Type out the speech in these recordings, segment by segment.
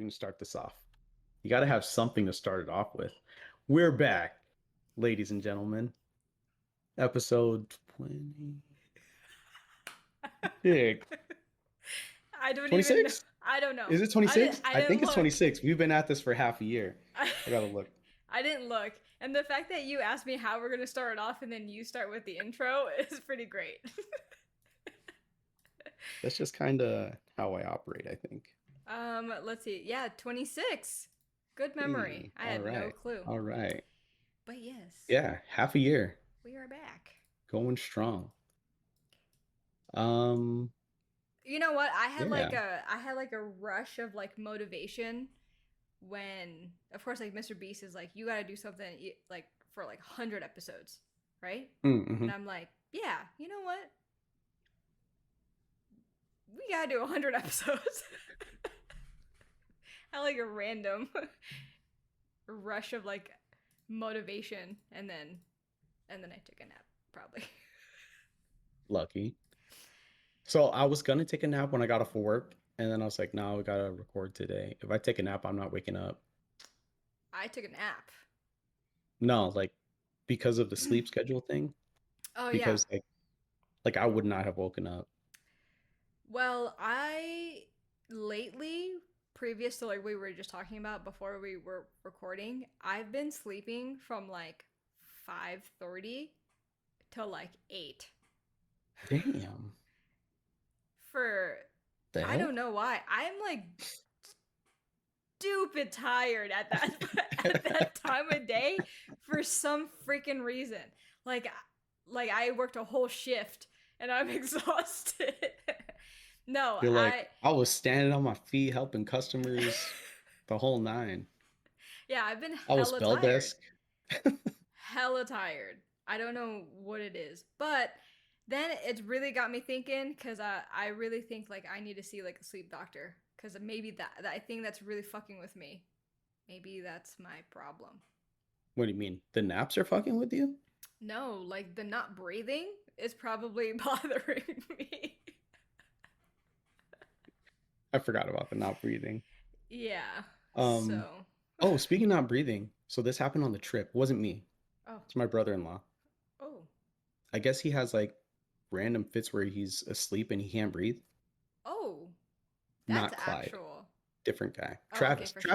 going to start this off. You got to have something to start it off with. We're back, ladies and gentlemen. Episode 26. I don't even know. 26? I don't know. Is it I didn't 26? I I didn't think it's look. 26. We've been at this for half a year. I, I got to look. I didn't look. And the fact that you asked me how we're gonna start it off and then you start with the intro is pretty great. That's just kind of how I operate, I think. Let's see. Yeah, 26. Good memory. Hey, I all had no right. clue. All right. But yes, Yeah, half a year. we are back. Going strong. Um, You know what? yeah. I had like a rush of like motivation when of course like Mr. Beast is like you got to do something like for like 100 episodes, right? Mm-hmm. And I'm like, yeah, you know what? We gotta do 100 episodes. I like a random rush of like motivation, and then I took a nap probably. Lucky. So I was gonna take a nap when I got off of work, and then I was like, no, we gotta record today. If I take a nap, I'm not waking up. I took a nap. No, like because of the sleep schedule thing. Oh yeah. Because like I would not have woken up. Well, I lately, previous to like we were just talking about before we were recording, I've been sleeping from like 5:30 till like 8 Damn. for The I don't hell? know why. I'm like stupid tired at that at that time of day for some freaking reason. Like like I worked a whole shift and I'm exhausted. No, You're like, I was standing on my feet helping customers the whole nine. yeah, I've been I was hella bell tired. desk. Hella tired. I don't know what it is. But then it's really got me thinking because I really think like I need to see like a sleep doctor because maybe that I think that's really fucking with me. Maybe that's my problem. What do you mean? The naps are fucking with you? No, like the not breathing is probably bothering me. I forgot about the not breathing. Yeah. Um, So. oh, speaking of not breathing, so this happened on the trip. It wasn't me. Oh. It's my brother-in-law. Oh. I guess he has like random fits where he's asleep and he can't breathe. Oh. That's Not Clyde, actual. different guy. Oh, okay, Travis. for sure.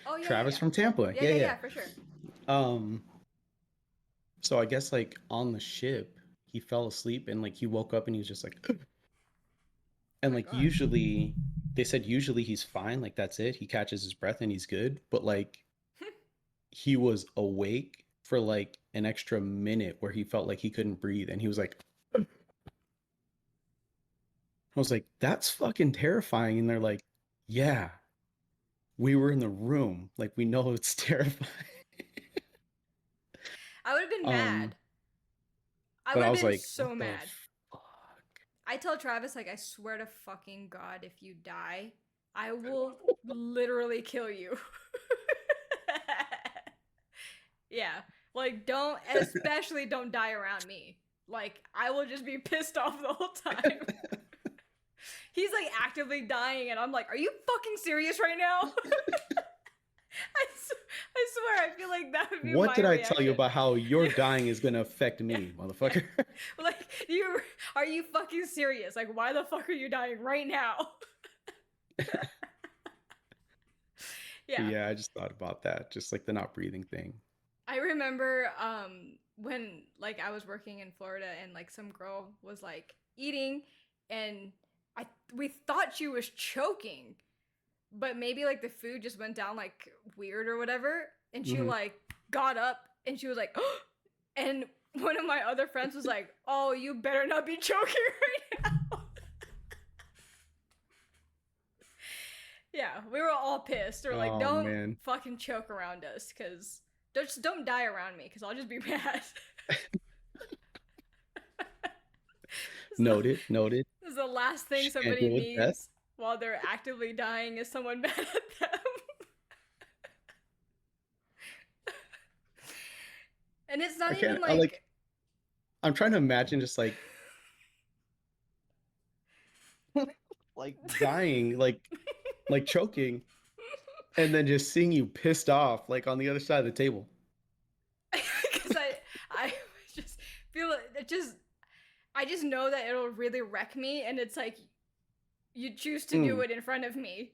Oh yeah, yeah, Travis yeah. from Tampa. Yeah, Yeah, yeah, yeah. yeah, for sure. Um, so I guess like on the ship, he fell asleep and like he woke up and he was just like Oh and my like god. usually they said usually he's fine, like that's it. He catches his breath and he's good. But like he was awake for like an extra minute where he felt like he couldn't breathe and he was like I was like, that's fucking terrifying. And they're like, yeah, we were in the room. Like, we know it's terrifying. I would have been Um, mad. I but would I have was been like, so what the mad. fuck? I tell Travis like I swear to fucking god if you die, I will literally kill you. Yeah. Like don't especially don't die around me. Like I will just be pissed off the whole time. He's like actively dying and I'm like, "Are you fucking serious right now?" I swear I feel like that would be What my did I tell you reaction. about how your Yeah. dying is gonna affect Yeah. me, Yeah. motherfucker? Like you are you fucking serious? Like why the fuck are you dying right now? But Yeah. yeah, I just thought about that, just like the not breathing thing. I remember when like I was working in Florida and like some girl was like eating and I we thought she was choking, but maybe like the food just went down like weird or whatever and she Hmm. like got up and she was like and one of my other friends was like, "Oh, you better not be choking right now." Yeah, we were all pissed. We're like, Oh "Don't man. fucking choke around us cuz just don't die around me cuz I'll just be mad." So, Noted, noted. this is the last thing somebody Schedule with death. needs while they're actively dying is someone mad at them. And it's I not even can't I like like I'm trying to imagine just like dying, like choking. And then just seeing you pissed off, like on the other side of the table. Because I just feel it just I just know that it'll really wreck me, and it's like you choose to do Mm, it in front of me.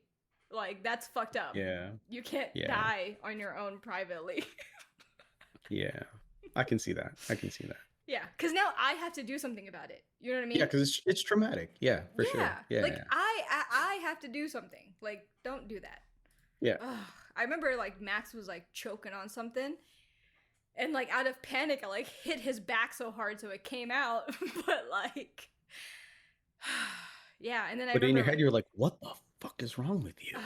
Like that's fucked up. yeah, You can't yeah, die on your own privately. yeah. I can see that. I can see that. Yeah, because now I have to do something about it. You know what I Yeah, mean? because it's traumatic. Yeah, for Yeah, sure. Yeah, like yeah, I have to do something. Like don't do that. yeah. Ugh. I remember like Max was like choking on something, and like out of panic, I like hit his back so hard so it came out. But like, yeah, and then I But in remember your head, like, you're like, "What the fuck is wrong with you?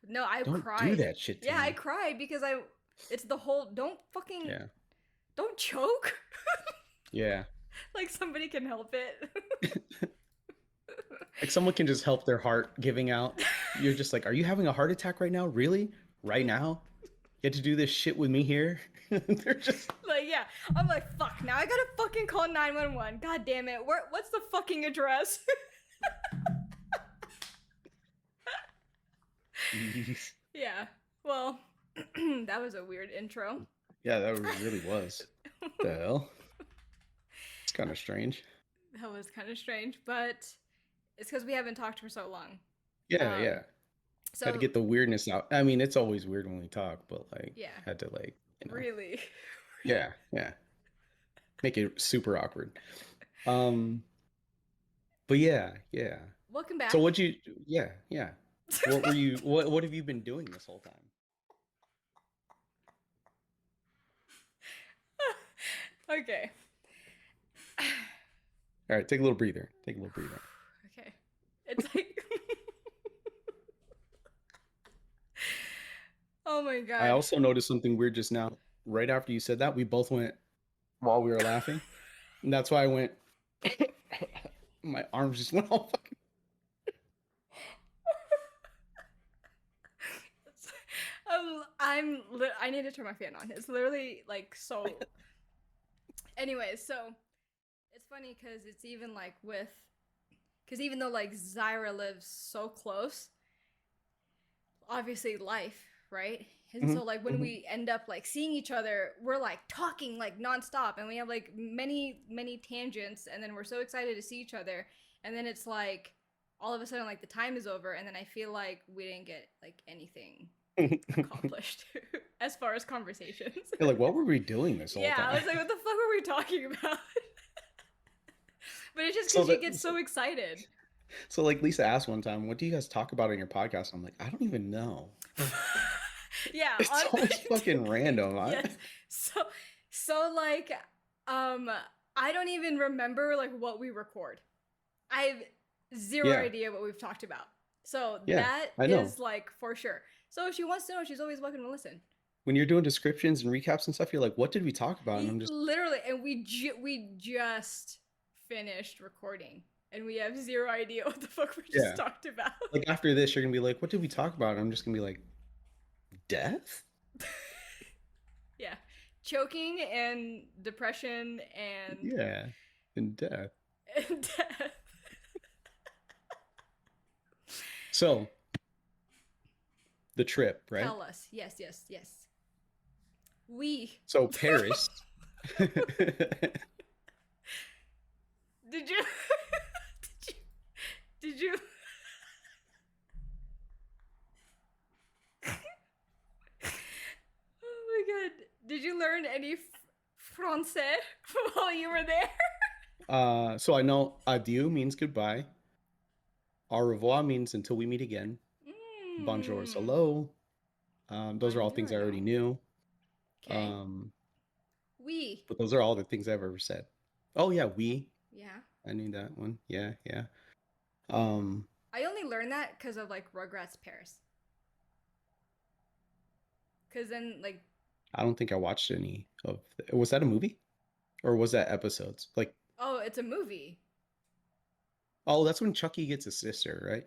no, I Don't do cried. that shit to Yeah, I me." cried because I. It's the whole don't fucking Yeah, don't choke. yeah. Like somebody can help it. Like someone can just help their heart giving out. You're just like, "Are you having a heart attack right now? Really? Right now? You had to do this shit with me here?" They're just. Like yeah, I'm like fuck. Now I gotta fucking call 911. God damn it. What's the fucking address? Jeez. Yeah. Well, that was a weird intro. Yeah, that really was. The hell? It's kind of strange. That was kind of strange, but it's because we haven't talked for so long. Yeah, Um. yeah. Had to So get the weirdness out. I mean, it's always weird when we talk, but like, yeah, had to like, really. yeah, yeah, make it super awkward. Um, but yeah, yeah. Welcome So back. what you? Yeah, yeah. What were you? What have you been doing this whole time? Okay. All right, take a little breather. Take a little breather. Okay. It's like. Oh my I god. also noticed something weird just now. Right after you said that, we both went while we were laughing, and that's why I went. My arms just went all fucking. I need to turn my fan on. It's literally like so. Anyways, so it's funny because it's even like with, because even though like Zyra lives so close, obviously life, right? And Mhm, so like when mhm. we end up like seeing each other, we're like talking like nonstop, and we have like many tangents, and then we're so excited to see each other, and then it's like all of a sudden like the time is over, and then I feel like we didn't get like anything accomplished as far as conversations. You're like, what were we doing this whole Yeah, I time? was like, what the fuck were we talking about? But it's just So because you that get so excited. so like Lisa asked one time, what do you guys talk about on your podcast? I'm like, I don't even know. Yeah, It's always fucking random. yes. So like um I don't even remember like what we record. I have zero Yeah, idea what we've talked about. So yeah, that I know. is like for sure. So if she wants to know, she's always welcome to listen. When you're doing descriptions and recaps and stuff, you're like, what did we talk about? And I'm just, Literally, and we just finished recording, and we have zero idea what the fuck we just yeah. talked about. Like after this, you're gonna be like, what did we talk about? And I'm just gonna be like, death? Yeah, choking and depression Yeah, and death. and death. So the trip, right? Tell us. Yes, yes, yes. We. So Paris. Did you? did you? Did you? Oh my god! Did you learn any français while you were there? So I know adieu means goodbye. Au revoir means until we meet again. Bonjour is Mmm. hello. Those are all things I already Buongiorno. knew. Okay. Um, We. but those are all the things I've ever said. Oh yeah, we. Yeah. I knew that one. Yeah, yeah. Um, I only learned that because of like Rugrats Paris. Because then like, I don't think I watched any of. Was that a movie or was that episodes? Like, oh, it's a movie. oh, that's when Chucky gets a sister, right?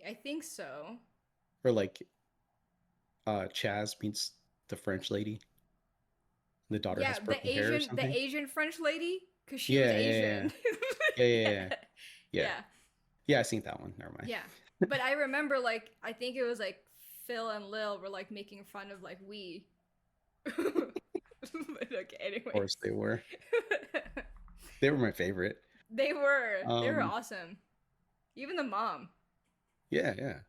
I think so. Or like, Chaz meets the French lady. The daughter Yeah, has purple hair or The something. Asian French lady, because she was Yeah, yeah, yeah, Asian. yeah, yeah, Yeah. yeah. Yeah, Yeah. yeah. I seen that one. Never mind. Yeah. But I remember like I think it was like Phil and Lil were like making fun of like we. But okay, Of anyways. course they were. They were my favorite. They were Um, awesome. Even the mom. yeah, yeah.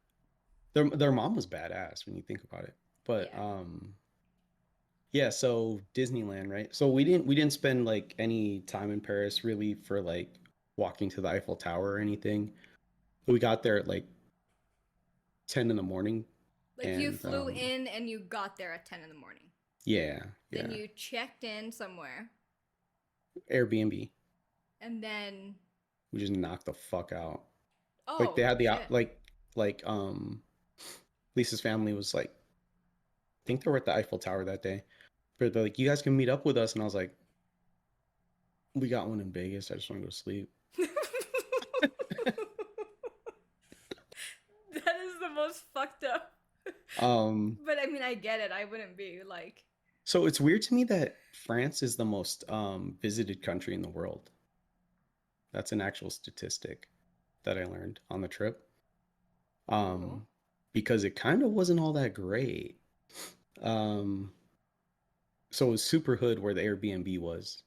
Their mom was badass when you think about it. But Yeah. yeah, so Disneyland, right? So we didn't spend like any time in Paris really for like walking to the Eiffel Tower or anything. We got there at like 10 in the morning Like you and flew in and you got there at 10 in the morning. yeah, Then yeah. you checked in somewhere Airbnb. and then We just knocked the fuck out. Like they oh had the shit. like Lisa's family was like I think they were at the Eiffel Tower that day. But they're like, you guys can meet up with us and I was like, we got one in Vegas. I just want to go to sleep. That is the most fucked up. Um But I mean, I get it. I wouldn't be like, so it's weird to me that France is the most visited country in the world. That's an actual statistic that I learned on the trip. cool. Um, because it kind of wasn't all that great. Um, so it was super hood where the Airbnb was.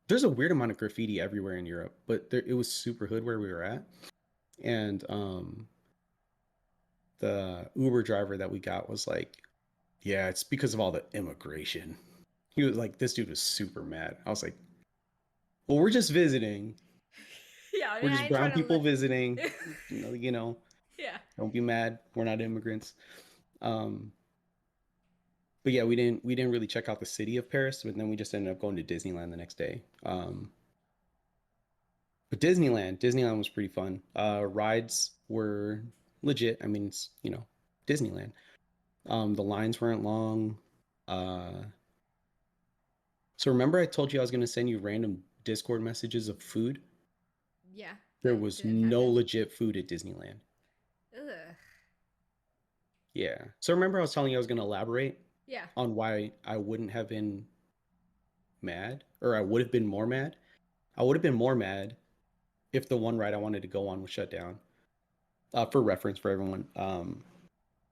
There's a weird amount of graffiti everywhere in Europe, but it was super hood where we were at. And the Uber driver that we got was like, yeah, it's because of all the immigration. He was like, this dude was super mad. I was like, well, we're just visiting. Yeah, I We're mean, I just ain't brown trying to people let. visiting. You know, Yeah. don't be mad. We're not immigrants. Um, but yeah, we didn't really check out the city of Paris, but then we just ended up going to Disneyland the next day. But Disneyland was pretty fun. Rides were legit. I mean, it's Disneyland. The lines weren't long. Uh, so remember I told you I was going to send you random Discord messages of food? Yeah, There that was didn't no happen. legit food at Disneyland. Ugh. Yeah. So remember I was telling you I was going to elaborate Yeah. on why I wouldn't have been mad, or I would have been more mad. I would have been more mad if the one ride I wanted to go on was shut down. For reference for everyone,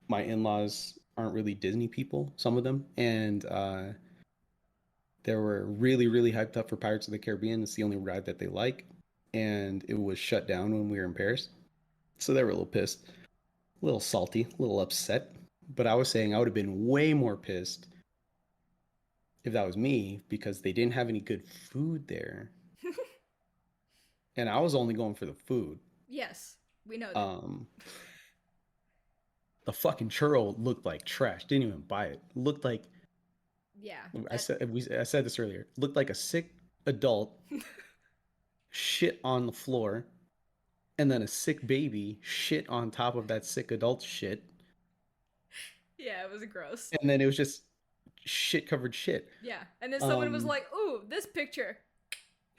my in-laws aren't really Disney people, some of them, and they were really, really hyped up for Pirates of the Caribbean. It's the only ride that they like, and it was shut down when we were in Paris. So they were a little pissed, a little salty, a little upset. But I was saying I would have been way more pissed if that was me because they didn't have any good food there, and I was only going for the food. Yes, we know that. Um, the fucking churro looked like trash. Didn't even buy it. Looked like Yeah, I that. said I said this earlier. Looked like a sick adult shit on the floor, and then a sick baby shit on top of that sick adult shit, Yeah, it was gross. and then it was just shit covered shit. Yeah, and then someone was Um, like, "Ooh, this picture."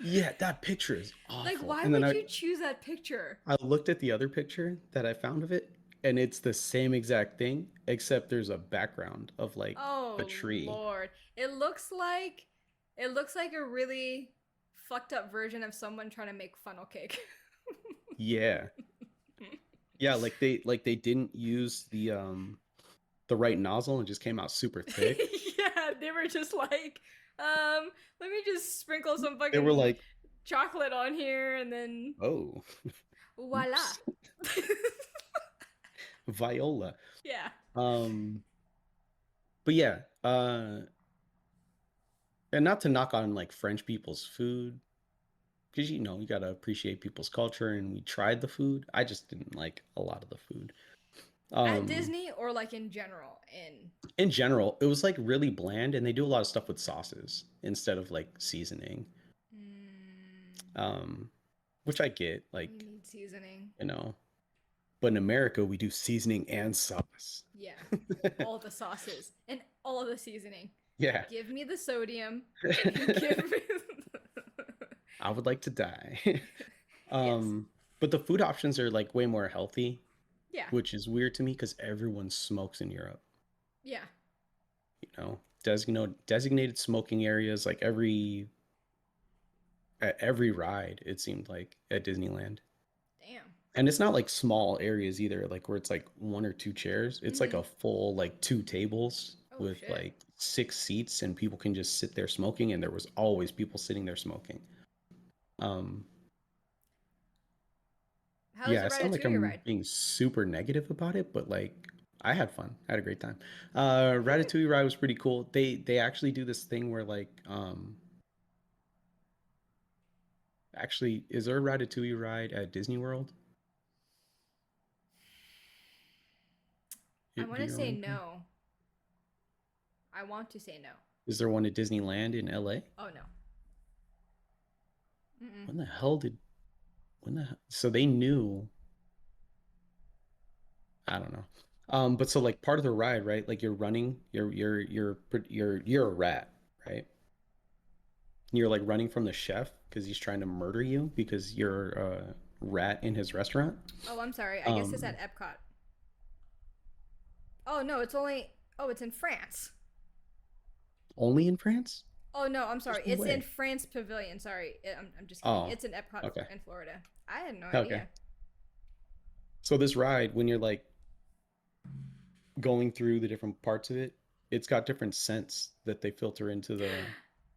yeah, that picture is Like, awful. why And then would I you choose that picture? I looked at the other picture that I found of it, and it's the same exact thing, except there's a background of like a Oh tree. Lord, it looks like a really fucked up version of someone trying to make funnel cake. Yeah. Yeah, like they didn't use the right nozzle and just came out super thick. Yeah, they were just like, let me just sprinkle some They were fucking like, chocolate on here and then "Oh, voila. oops, Viola." Yeah. Um, but yeah, and not to knock on like French people's food, because you gotta appreciate people's culture, and we tried the food. I just didn't like a lot of the food. At Um, Disney or like in general in in general, it was like really bland, and they do a lot of stuff with sauces instead of like seasoning. mm, Um, which I get, you like, need seasoning. you know, but in America we do seasoning and sauce. Yeah. All the sauces and all the seasoning. Yeah. Give me the sodium and give me I would like to die. Yes. But the food options are like way more healthy, Yeah. which is weird to me because everyone smokes in Europe. Yeah. Designated smoking areas like at every ride, it seemed like at Disneyland. Damn. And it's not like small areas either, like where it's like one or two chairs. It's like Mm-hmm. a full like two tables Oh with shit. like six seats and people can just sit there smoking and there was always people sitting there smoking. Um How was yeah, the I sound like Ratatouille I'm ride? being super negative about it, but like I had fun. I had a great time. Ratatouille ride was pretty cool. They actually do this thing where like actually is there a Ratatouille ride at Disney World? I want Do to you say remember? no. I want to say no. Is there one at Disneyland in LA? Oh no. Mm-mm. When the hell did so they knew, I don't know. But so like part of the ride, right? Like you're running, you're a rat, right? You're like running from the chef because he's trying to murder you because you're a rat in his restaurant. Oh, I'm sorry. I guess it's Um, at Epcot. Oh no, it's only. Oh, it's in France. Only in France? Oh no, I'm There's sorry. no It's in way. France Pavilion. Sorry, I'm just kidding. Oh, It's in Epcot okay. in Florida. I had no Okay. idea. So this ride, when you're like going through the different parts of it, it's got different scents that they filter into the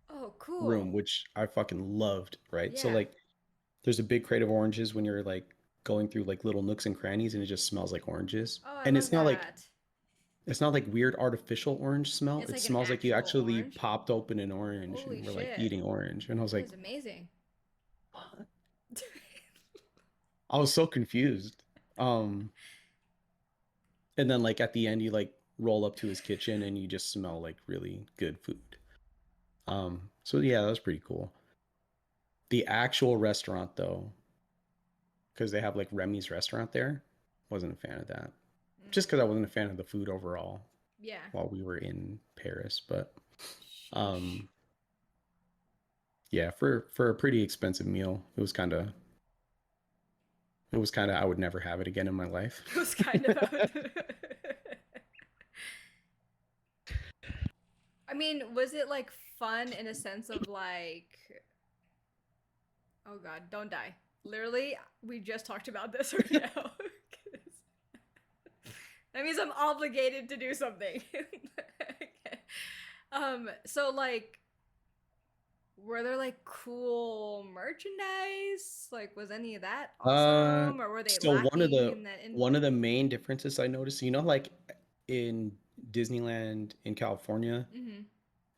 Oh, cool. room, which I fucking loved, right? So Yeah. like there's a big crate of oranges when you're like going through like little nooks and crannies and it just smells like oranges. Oh, I And love that. it's not like weird artificial orange smell. It's It like an smells like you actual actually orange. popped open an orange Holy and were like shit. eating orange. And I was That like, is amazing. what? I was so confused. Um, and then like at the end you like roll up to his kitchen and you just smell like really good food. So yeah, that was pretty cool. The actual restaurant though, because they have like Remy's restaurant there, wasn't a fan of that. Just because I Mm, wasn't a fan of the food overall yeah. while we were in Paris. But Sheesh. um, yeah, for a pretty expensive meal, it was kind of I would never have it again in my life. It was kind of. I mean, was it like fun in a sense of like, oh god, don't die. Literally, we just talked about this right now. That means I'm obligated to do something. Okay. So like, were there like cool merchandise? Like, was any of that uh, awesome, or were they so lacking in that? In one of the main differences I noticed, like in Disneyland in California, mm-hmm.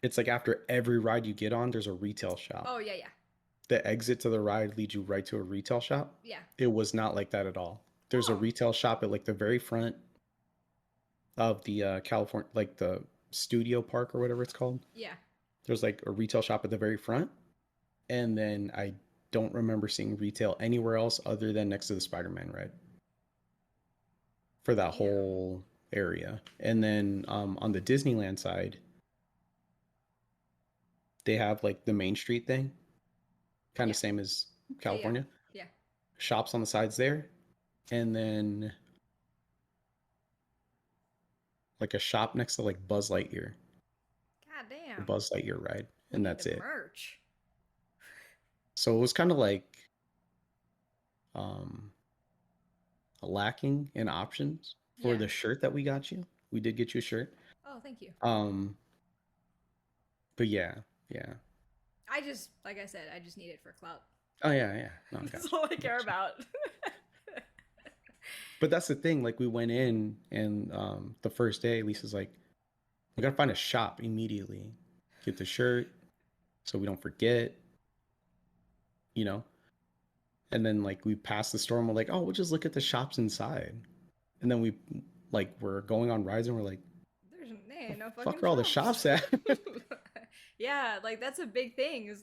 it's like after every ride you get on, there's a retail shop. Oh yeah, yeah, The exit to the ride leads you right to a retail shop. yeah. It was not like that at all. There's a Oh retail shop at like the very front of the California, like the studio park or whatever it's called. yeah, There's like a retail shop at the very front, and then I don't remember seeing retail anywhere else other than next to the Spider-Man ride for that damn. whole area. And then on the Disneyland side, they have like the Main Street thing, kind Yeah, of same as yeah, yeah, California. yeah. Shops on the sides there, and then like a shop next to like Buzz Lightyear, God the damn. Buzz Lightyear ride, We and need the that's it. merch. So it was kind of like um lacking in options for Yeah. the shirt that we got you. We did get you a shirt. Oh, thank you. Um, but yeah, yeah. Like I said, I just need it for clout. Oh yeah, yeah. No, I That's got you. all I I care got you. about. But that's the thing. Like we went in, and the first day, Lisa's like, "We gotta find a shop immediately. Get the shirt so we don't forget." You know. And then like we passed the store, and we're like, "Oh, we'll just look at the shops inside." And then we like we're going on rides, and we're like, There's "The no fuck fucking are all the shops. shops at?" Yeah, like that's a big thing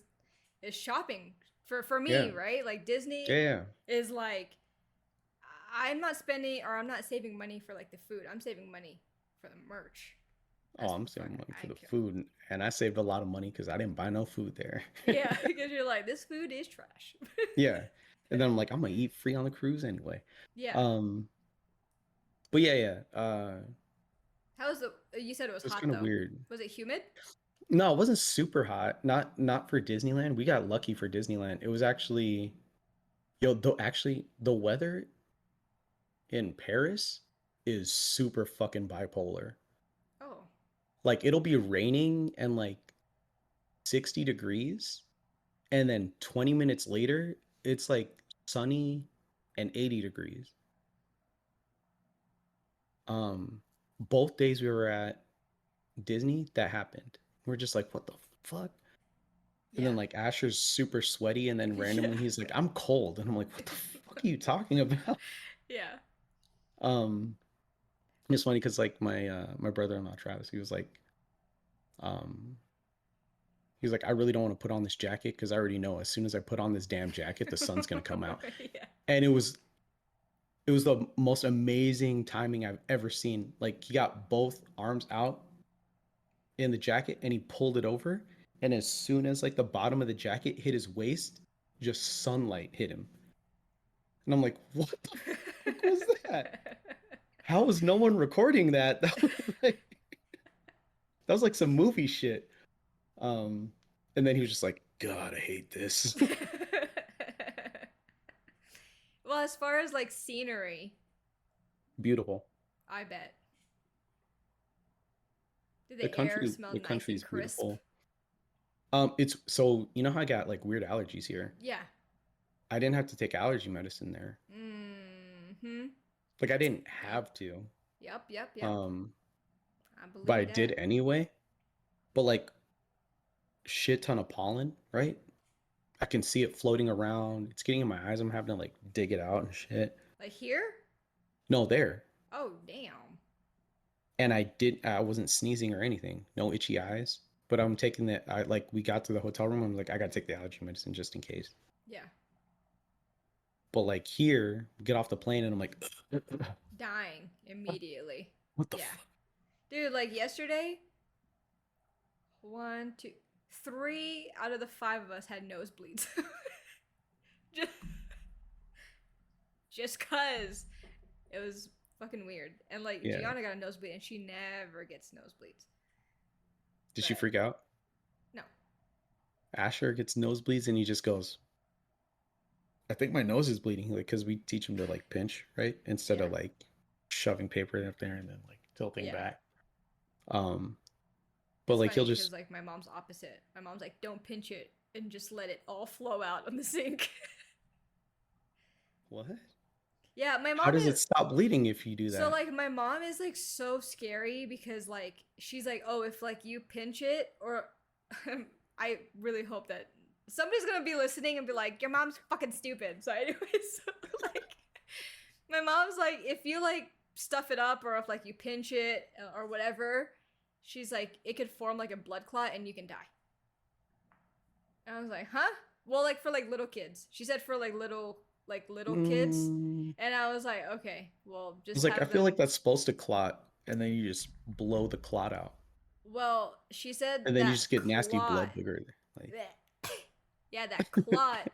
is shopping for me, Yeah, right? Like yeah, Disney yeah. is like I'm not spending or I'm not saving money for like the food. I'm saving money for the merch. Oh, That's I'm what saving fucking money for I the care. food, and I saved a lot of money because I didn't buy no food there. Yeah, because you're like this food is trash. Yeah, and then I'm like, I'm gonna eat free on the cruise anyway. Yeah. Um, but yeah, yeah. How was the? You said it was It was hot kind of though. weird. Was it humid? No, it wasn't super hot. Not for Disneyland. We got lucky for Disneyland. It was actually, yo, though actually the weather. in Paris is super fucking bipolar. Oh. Like it'll be raining and like 60 degrees, and then 20 minutes later it's like sunny and 80 degrees. Um both days we were at Disney, that happened. We're just like, what the fuck? And Yeah. then like Asher's super sweaty, and then Yeah. randomly he's like, I'm cold. And I'm like, what the fuck are you talking about? Yeah. Um it's funny because like my brother-in-law Travis, um he was like, I really don't want to put on this jacket because I already know as soon as I put on this damn jacket, the sun's gonna come out. Yeah. And it was the most amazing timing I've ever seen. Like he got both arms out in the jacket and he pulled it over, and as soon as like the bottom of the jacket hit his waist, just sunlight hit him. And I'm like, what the fuck was that? How was no one recording that? That was like some movie shit. Um and then he was just like, God, I hate this. Well, as far as like scenery, Beautiful. I bet. Did The the air country smell the nice country and is crisp? beautiful. It's so you know how I got like weird allergies here. Yeah. I didn't have to take allergy medicine there. Mm-hmm. Like I didn't Yep. have to. Yep. Yep. Yep. Um, I but I believe did that. anyway. But like shit ton of pollen, right? I can see it floating around. It's getting in my eyes. I'm having to like dig it out and shit. Like here? No, there. Oh, damn. And I wasn't sneezing or anything. No itchy eyes. But I'm taking the I like we got to the hotel room. I'm like, I gotta take the allergy medicine just in case. Yeah. But like here, get off the plane and I'm like, Dying immediately. what the Yeah. fuck? Dude, like yesterday, one, two, three out of the five of us had nosebleeds. just, just cause it was fucking weird. And like Yeah. Gianna got a nosebleed and she never gets nosebleeds. Did she But freak out? no. Asher gets nosebleeds and he just goes, I think my nose is bleeding, like because we teach him to like pinch, right? Instead Yeah. of like shoving paper up there and then like tilting Yeah. back. Um, but It's like he'll funny because just like my mom's opposite. My mom's like, don't pinch it and just let it all flow out on the sink. what? Yeah, my How mom does is it stop bleeding if you do so that? like my mom is like so scary because like she's like, oh, if like you pinch it or I really hope that somebody's gonna be listening and be like, your mom's fucking stupid. So anyways, so, like my mom's like, if you like stuff it up or if like you pinch it or whatever, she's like, it could form like a blood clot and you can die. And I was like, huh? Well, like for like little kids. She said for like little kids. Mm, And I was like, okay, well, I was just like, I have feel like them. that's supposed to clot, and then you just blow the clot out, Well, she said and then you that just get nasty clot. blood booger. Like, Yeah, that clot,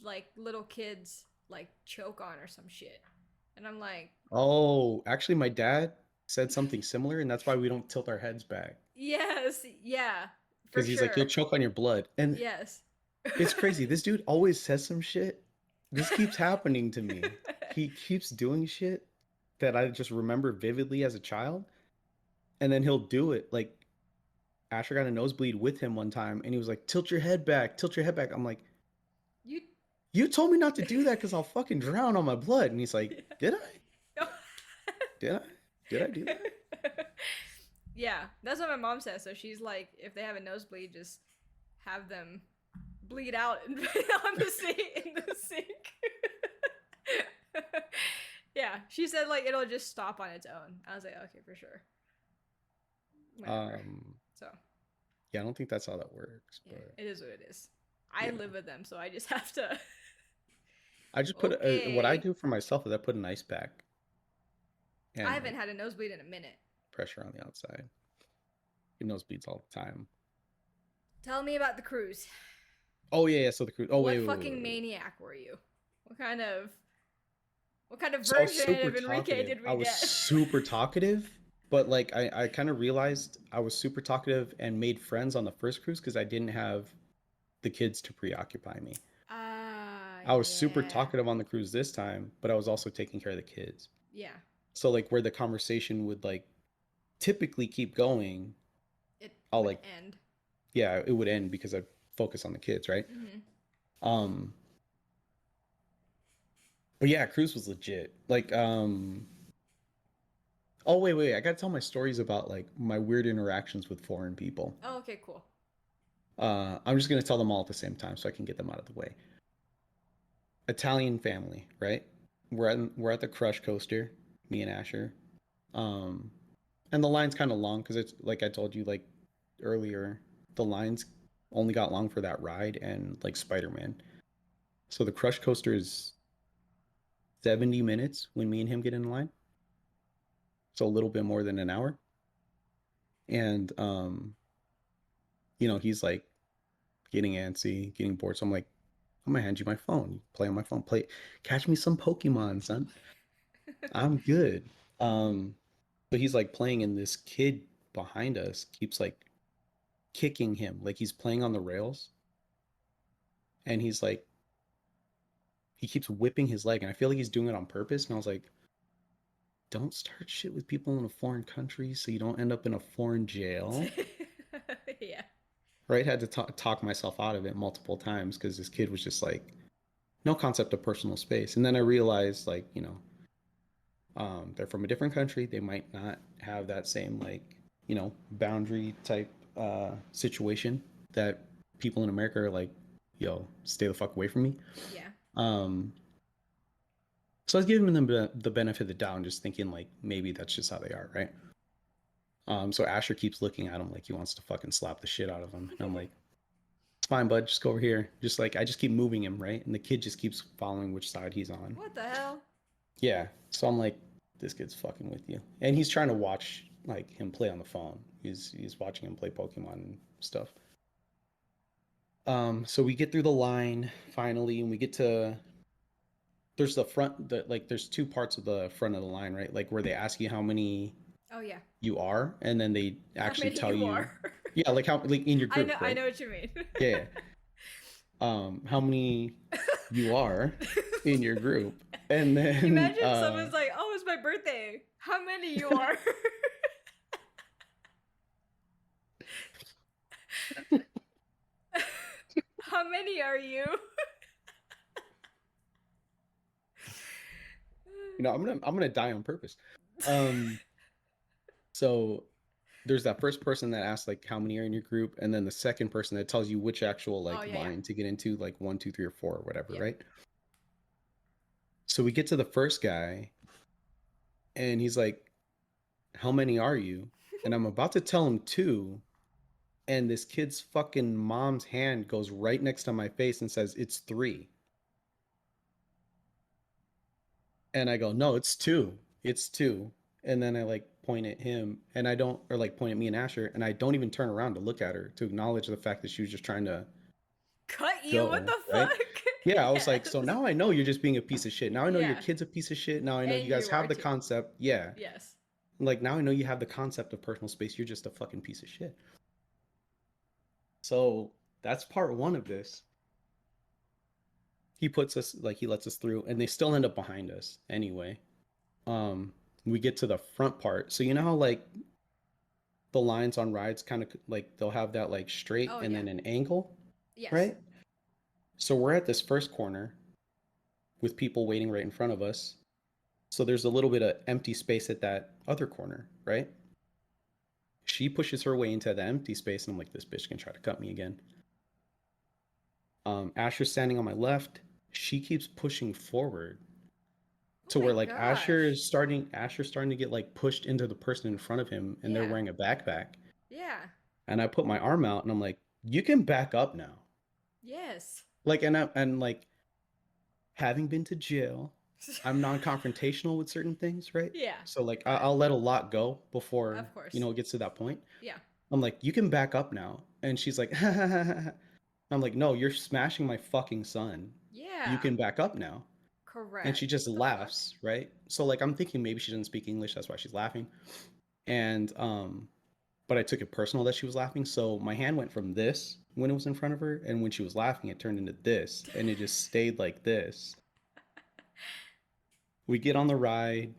like little kids like choke on or some shit. And I'm like, oh, actually, my dad said something similar, and that's why we don't tilt our heads back yes, yeah, for because he's like, you'll sure. choke on your blood, and Yes. it's crazy. This dude always says some shit. This keeps happening to me. He keeps doing shit that I just remember vividly as a child, and then he'll do it. Like Asher got a nosebleed with him one time, and he was like, "Tilt your head back, tilt your head back." I'm like, You. "You told me not to do that because I'll fucking drown on my blood." And he's like, "Did I? Yeah. Did I? Did I do that?" Yeah, that's what my mom says. So she's like, if they have a nosebleed, just have them bleed out on the sink in the sink. Yeah, she said like it'll just stop on its own. I was like, okay, for sure. Whatever. Um, So yeah, I don't think that's how that works, yeah, but it is what it is. I you live know, with them, so I just have to. I just put what I Okay. do for myself is I put an ice pack I and haven't like had a nosebleed in a minute. pressure on the outside. Get nosebleeds all the time. Tell me about the cruise. Oh yeah, yeah. So the cruise. Oh What wait, wait, wait, fucking wait, wait. maniac were you? What kind of what kind of So I was version super of Enrique talkative. did I we was get? super talkative, but like I kind of realized I was super talkative and made friends on the first cruise because I didn't have the kids to preoccupy me. I was super Yeah. talkative on the cruise this time, but I was also taking care of the kids. Yeah. So like where the conversation would like typically keep going, It I'll would like end. yeah, it would end because I focus on the kids, right? Mm-hmm. Um but yeah, cruise was legit. Like oh wait, I gotta tell my stories about like my weird interactions with foreign people. Oh, okay, cool. I'm just gonna tell them all at the same time so I can get them out of the way. Italian family, right? We're at the Crush Coaster, me and Asher. Um, and the line's kind of long because it's like I told you like earlier, the lines only got long for that ride and like Spider-Man. So the Crush Coaster is 70 minutes when me and him get in line. So a little bit more than an hour. And he's like getting antsy, getting bored. So I'm like, I'm gonna hand you my phone. You play on my phone. Play, catch me some Pokemon, son. I'm good. Um, but he's like playing, and this kid behind us keeps like kicking him, like he's playing on the rails, and he's like he keeps whipping his leg, and I feel like he's doing it on purpose. And I was like, don't start shit with people in a foreign country, so you don't end up in a foreign jail, Yeah. right? Had to talk myself out of it multiple times because this kid was just like no concept of personal space. And then I realized like they're from a different country. They might not have that same like boundary type situation that people in America are like, yo, stay the fuck away from me. Yeah. Um, so I was giving them the benefit of the doubt and just thinking like maybe that's just how they are, right? So Asher keeps looking at him like he wants to fucking slap the shit out of him, and I'm like, it's fine, bud, just go over here. Just like I just keep moving him, right? And the kid just keeps following which side he's on. What the hell? Yeah. So I'm like, this kid's fucking with you. And he's trying to watch like him play on the phone. He's watching him play Pokemon and stuff. So we get through the line finally, and we get to there's the front that like there's two parts of the front of the line, right? Like where they ask you how many Oh yeah. you are, and then they How actually many tell you you, are? yeah, like how like in your I know. group, I right? know what you mean. Yeah. How many you are in your group, and then Imagine someone's like, "Oh, it's my birthday. How many you are?" How many are you? I'm gonna die on purpose. Um, so there's that first person that asks like how many are in your group, and then the second person that tells you which actual Oh like yeah, yeah. line to get into, like one, two, three, or four, or whatever, Yep. right? So we get to the first guy, and he's like, "How many are you?" And I'm about to tell him two, and this kid's fucking mom's hand goes right next to my face and says, "It's three." And I go, "No, it's two. It's two." And then I like point at him, and I don't, or like point at me and Asher, and I don't even turn around to look at her to acknowledge the fact that she was just trying to Cut you? What go, the right? fuck? Yeah, I was like, Yes. so now I know you're just being a piece of shit. Now I know your Yeah. kid's a piece of shit. Now I know you And guys you have are the too. concept. Yeah. Yes. Like now I know you have the concept of personal space. You're just a fucking piece of shit. So that's part one of this. He puts us like he lets us through, and they still end up behind us anyway. Um, we get to the front part. So you know how like the lines on rides kind of like they'll have that like straight Oh and yeah. then an angle, Yes. right? So we're at this first corner with people waiting right in front of us. So there's a little bit of empty space at that other corner, right? She pushes her way into the empty space, and I'm like, this bitch can try to cut me again. Asher's standing on my left. She keeps pushing forward Oh to my where like gosh. Asher's starting to get like pushed into the person in front of him, and they're Yeah. wearing a backpack. Yeah. And I put my arm out, and I'm like, you can back up now. Yes. Like, and like having been to jail, I'm non-confrontational with certain things, right? Yeah. So like Got it. I'll let a lot go before Of course. it gets to that point. Yeah. I'm like, you can back up now. And she's like, I'm like, no, you're smashing my fucking son. You Yeah. can back up now. And she Correct. just What the fuck? laughs, right? So like I'm thinking maybe she doesn't speak English, that's why she's laughing. And but I took it personal that she was laughing. So my hand went from this when it was in front of her, and when she was laughing, it turned into this, and it just stayed like this. We get on the ride.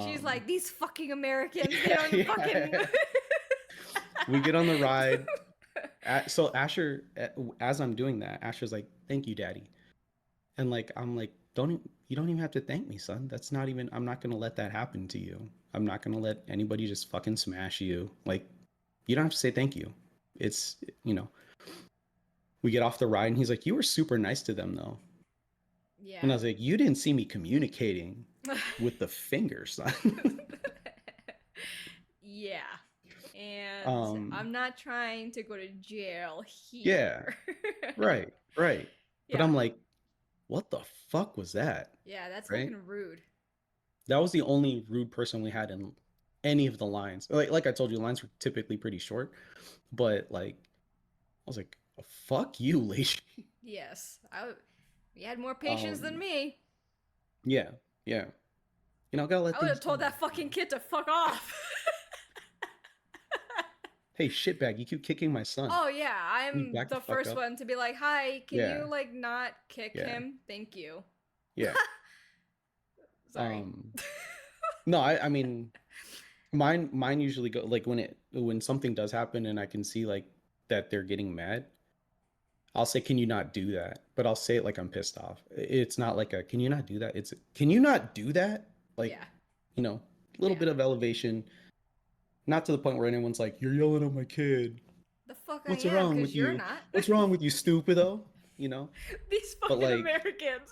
She's like, Um, these fucking Americans, they yeah, don't fucking. yeah. We get on the ride. So Asher, as I'm doing that, Asher's like, "Thank you, Daddy," and like I'm like, you don't even have to thank me, son. That's not even. I'm not gonna let that happen to you. I'm not gonna let anybody just fucking smash you. Like, you don't have to say thank you. It's you know. We get off the ride, and he's like, "You were super nice to them, though." And I Yeah. was like, "You didn't see me communicating with the finger, son." Yeah. And um, I'm not trying to go to jail yeah, here. right, right. But Yeah. I'm like, what the fuck was that? Yeah, that's Right? fucking rude. That was the only rude person we had in any of the lines. Like I told you, lines were typically pretty short, but like I was like, "Fuck you, lady." Yes. You had more patience than Um, me. yeah, yeah. Gotta let I would things have go. told that fucking kid to fuck off. Hey, shitbag, you keep kicking my son. Oh yeah, Can you I'm back the the fuck first up? one to be like, "Hi, can Yeah, you like not kick yeah, him? Thank you." yeah. Sorry. Um, no, I mean, mine usually go like when something does happen and I can see like that they're getting mad. I'll say, "Can you not do that?" But I'll say it like I'm pissed off. It's not like a "Can you not do that?" It's "Can you not do that?" Like, Yeah. a little Yeah. bit of elevation, not to the point where anyone's like, "You're yelling at my kid. The fuck I What's am, wrong cuz with you're you? not. What's wrong with you, stupido?" You know? These But fucking like, Americans.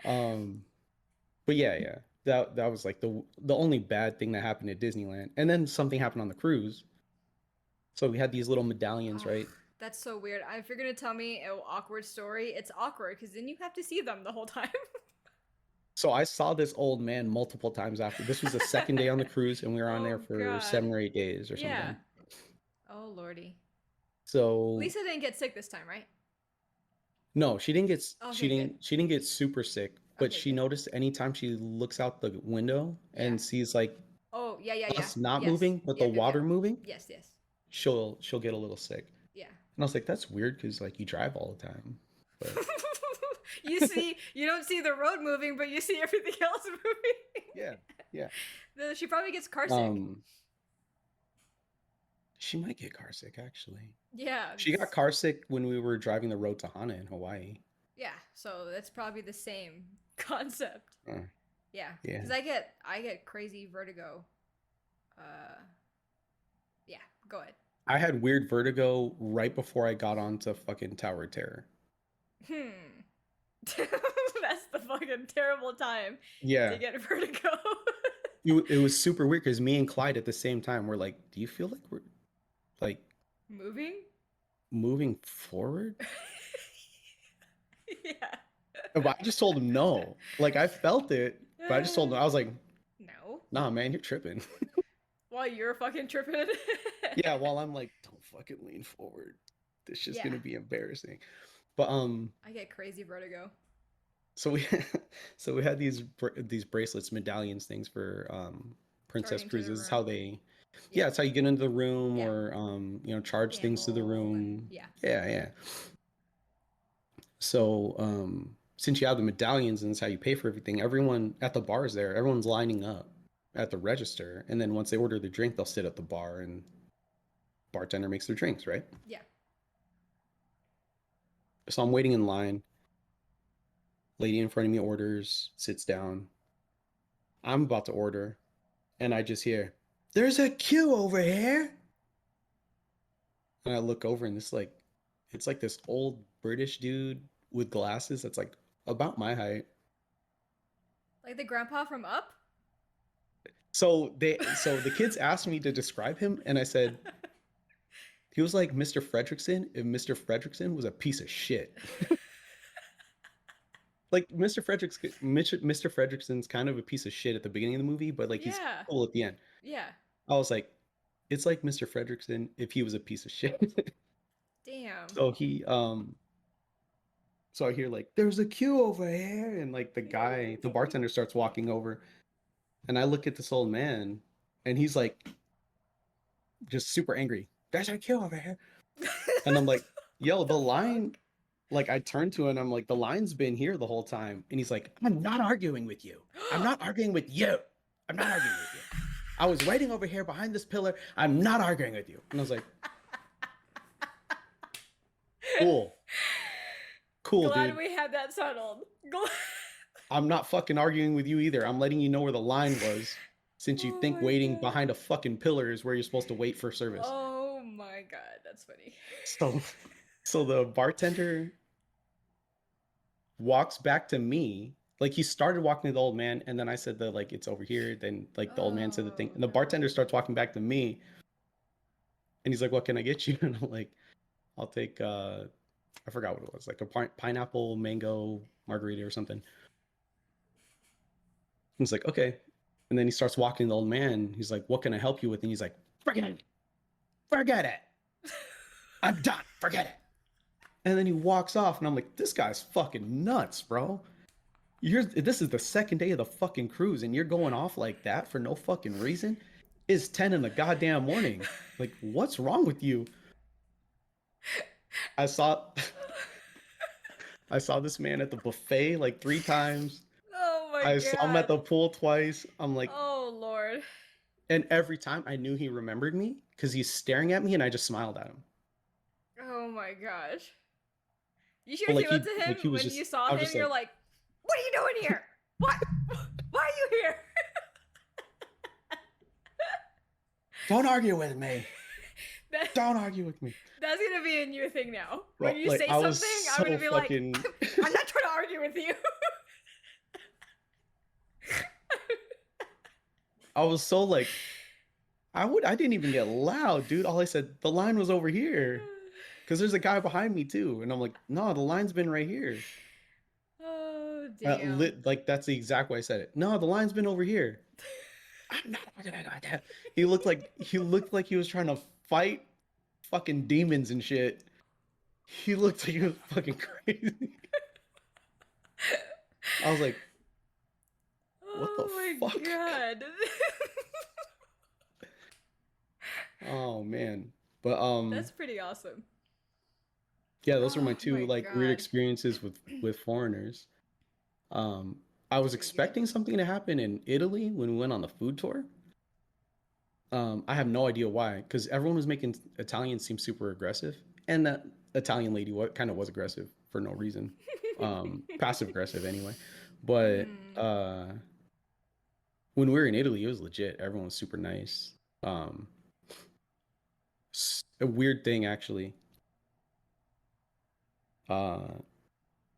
um, but yeah, yeah. That was like the only bad thing that happened at Disneyland. And then something happened on the cruise. So we had these little medallions, Oh, right? that's so weird. If you're gonna tell me an awkward story, it's awkward because then you have to see them the whole time. So I saw this old man multiple times after. This was the second day on the cruise, and we were on there Oh for god. 7 or 8 days or Yeah. something. Oh lordy. So Lisa didn't get sick this time, right? no, Okay, good. she didn't get super sick, but Okay, she good. noticed anytime she looks out the window Yeah. and sees like Oh, yeah, yeah, yeah. us not Yes. moving, but the Yep, yep, water yep. moving, Yes, yes. she'll get a little sick. Yeah. And I was like, that's weird because like you drive all the time. But You don't see the road moving, but you see everything else moving. yeah, yeah. She probably gets car sick. Um, she might get car sick actually. Yeah. She got car sick when we were driving the road to Hana in Hawaii. Yeah, so that's probably the same concept. Uh, Yeah, yeah. because I get crazy vertigo. Uh, yeah, go ahead. I had weird vertigo right before I got onto fucking Tower of Terror. Hmm. That's the fucking terrible time to Yeah. get vertigo. It was super weird because me and Clyde at the same time were like, do you feel like we're like Moving? moving forward? Yeah. But I just told him no. Like I felt it, but I just told him, I was like, No. nah, man, you're tripping. While you're fucking tripping. Yeah, while I'm like, don't fucking lean forward. This is just Yeah. gonna be embarrassing. But I get crazy vertigo. so we so we had these bracelets, medallions, things for Princess Charging to the Cruises. room. How they, Yeah. yeah, it's how you get into the room Yeah. or charge things to the Gamble and room. yeah. Yeah, yeah. So since you have the medallions and it's how you pay for everything, everyone at the bars there, everyone's lining up at the register, and then once they order the drink, they'll sit at the bar and bartender makes their drinks, right? Yeah. So I'm waiting in line. Lady in front of me orders, sits down. I'm about to order, and I just hear, "There's a queue over here." And I look over, and it's like this old British dude with glasses that's like about my height. Like the grandpa from Up? So the kids asked me to describe him, and I said he was like Mr. Fredrickson if Mr. Fredrickson was a piece of shit. Like Mr. Fredrickson's kind of a piece of shit at the beginning of the movie, but like he's Yeah. cool at the end. Yeah. I was like, it's like Mr. Fredrickson if he was a piece of shit. Damn. So so I hear like, "There's a queue over here," and like the bartender starts walking over, and I look at this old man, and he's like just super angry. "There's a queue over here." And I'm like, yo, the line, like I turned to him and I'm like, the line's been here the whole time. And he's like, I'm not arguing with you. I'm not arguing with you. I'm not arguing with you. I was waiting over here behind this pillar. I'm not arguing with you. And I was like, cool. Cool, Glad dude. we had that settled. I'm not fucking arguing with you either. I'm letting you know where the line was since you Oh think my waiting god. behind a fucking pillar is where you're supposed to wait for service. Oh my god, that's funny. So so the bartender walks back to me. Like he started walking to the old man, and then I said that like it's over here. Then like the old man said the thing, Oh and the bartender no. starts walking back to me, and he's like, "What can I get you?" And I'm like, "I'll take I forgot what it was, like a pineapple mango margarita or something." He's like, "Okay," and then he starts walking to the old man. He's like, "What can I help you with?" And he's like, "Forget it, forget it. I'm done. Forget it." And then he walks off, and I'm like, "This guy's fucking nuts, bro." This is the second day of the fucking cruise and you're going off like that for no fucking reason. It's 10 in the goddamn morning. Like, what's wrong with you? I saw I saw this man at the buffet like 3 times. Oh my I saw him at god. the pool twice. I'm like, Oh lord. and every time I knew he remembered me because he's staring at me and I just smiled at him. Oh my gosh. You sure But you went to like he him was when you just saw I was him? just You're like, like, what are you doing here? What? Why are you here? don't argue with me. that, Don't argue with me. that's gonna be a new thing now. When Bro, you like say I was something, I'm gonna so be like, fucking I'm not trying to argue with you. I was so like I didn't even get loud, dude. All I said, the line was over here. Because there's a guy behind me too. And I'm like, no, the line's been right here. Oh damn. Like that's the exact way I said it. No, the line's been over here. I'm not gonna go that. He looked like he was trying to fight fucking demons and shit. He looked like he was fucking crazy. I was like, what the Oh my fuck? god. Oh man. But That's pretty awesome. yeah, those were my Oh two my like weird god. experiences with foreigners. I was Pretty good. expecting something to happen in Italy when we went on the food tour. I have no idea why, because everyone was making Italians seem super aggressive, and that Italian lady what kind of was aggressive for no reason, passive aggressive anyway. But Hmm. when we were in Italy, it was legit. Everyone was super nice. A weird thing actually. Uh,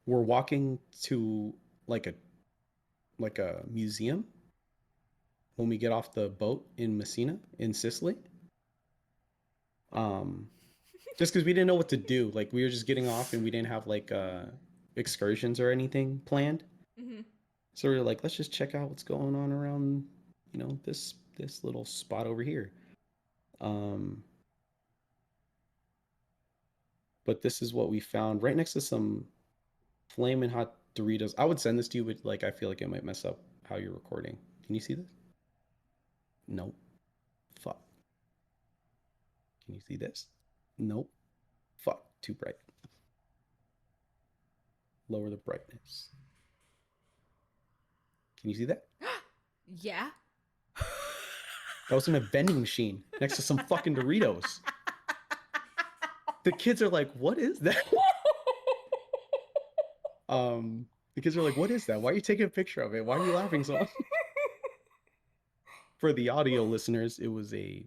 we're walking to like a like a museum when we get off the boat in Messina in Sicily. Um, just because we didn't know what to do. Like we were just getting off and we didn't have like excursions or anything planned. Hmm. So we were like, let's just check out what's going on around, this little spot over here. Um, but this is what we found right next to some flaming hot Doritos. I would send this to you, but like I feel like it might mess up how you're recording. Can you see this? Nope. Fuck. Can you see this? Nope. Fuck. Too bright. Lower the brightness. Can you see that? Yeah. That was in a vending machine next to some fucking Doritos. The kids are like, "What is that?" The kids are like, "What is that? Why are you taking a picture of it? Why are you laughing so?" For the audio listeners, it was a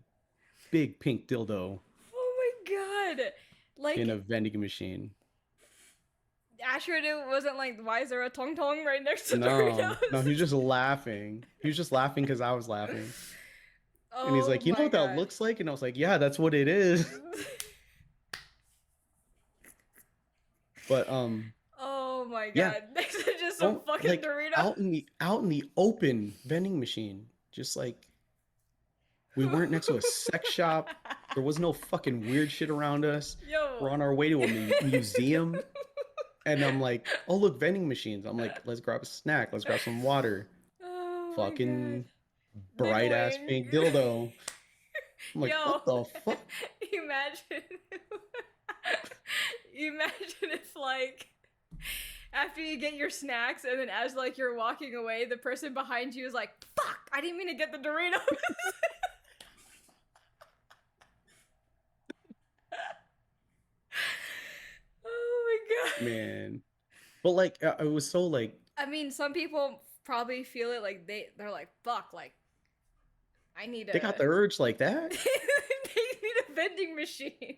big pink dildo Oh my god. in Like, a vending machine. Asher wasn't like, why is there a tong tong right next to No, no, Doritos? he was just laughing. He was just laughing because I was laughing. And he's Oh like, "You know my what that god. looks like?" And I was like, "Yeah, that's what it is." But Oh my yeah, god. Next to just some don't fucking like Dorito. out in the open vending machine, just like we weren't next to a sex shop. There was no fucking weird shit around us. Yo. We're on our way to a museum. And I'm like, oh, look, vending machines. I'm like, let's grab a snack. Let's grab some water. Oh my god. Fucking bright ass Nibbling. pink dildo. I'm like, Yo, what the fuck? imagine, imagine if like after you get your snacks and then as like you're walking away, the person behind you is like, "Fuck! I didn't mean to get the Doritos." Oh my god. Man. But like I was so like I mean, some people probably feel it like they're like, "Fuck! Like I need they got a the urge like that. they need a vending machine."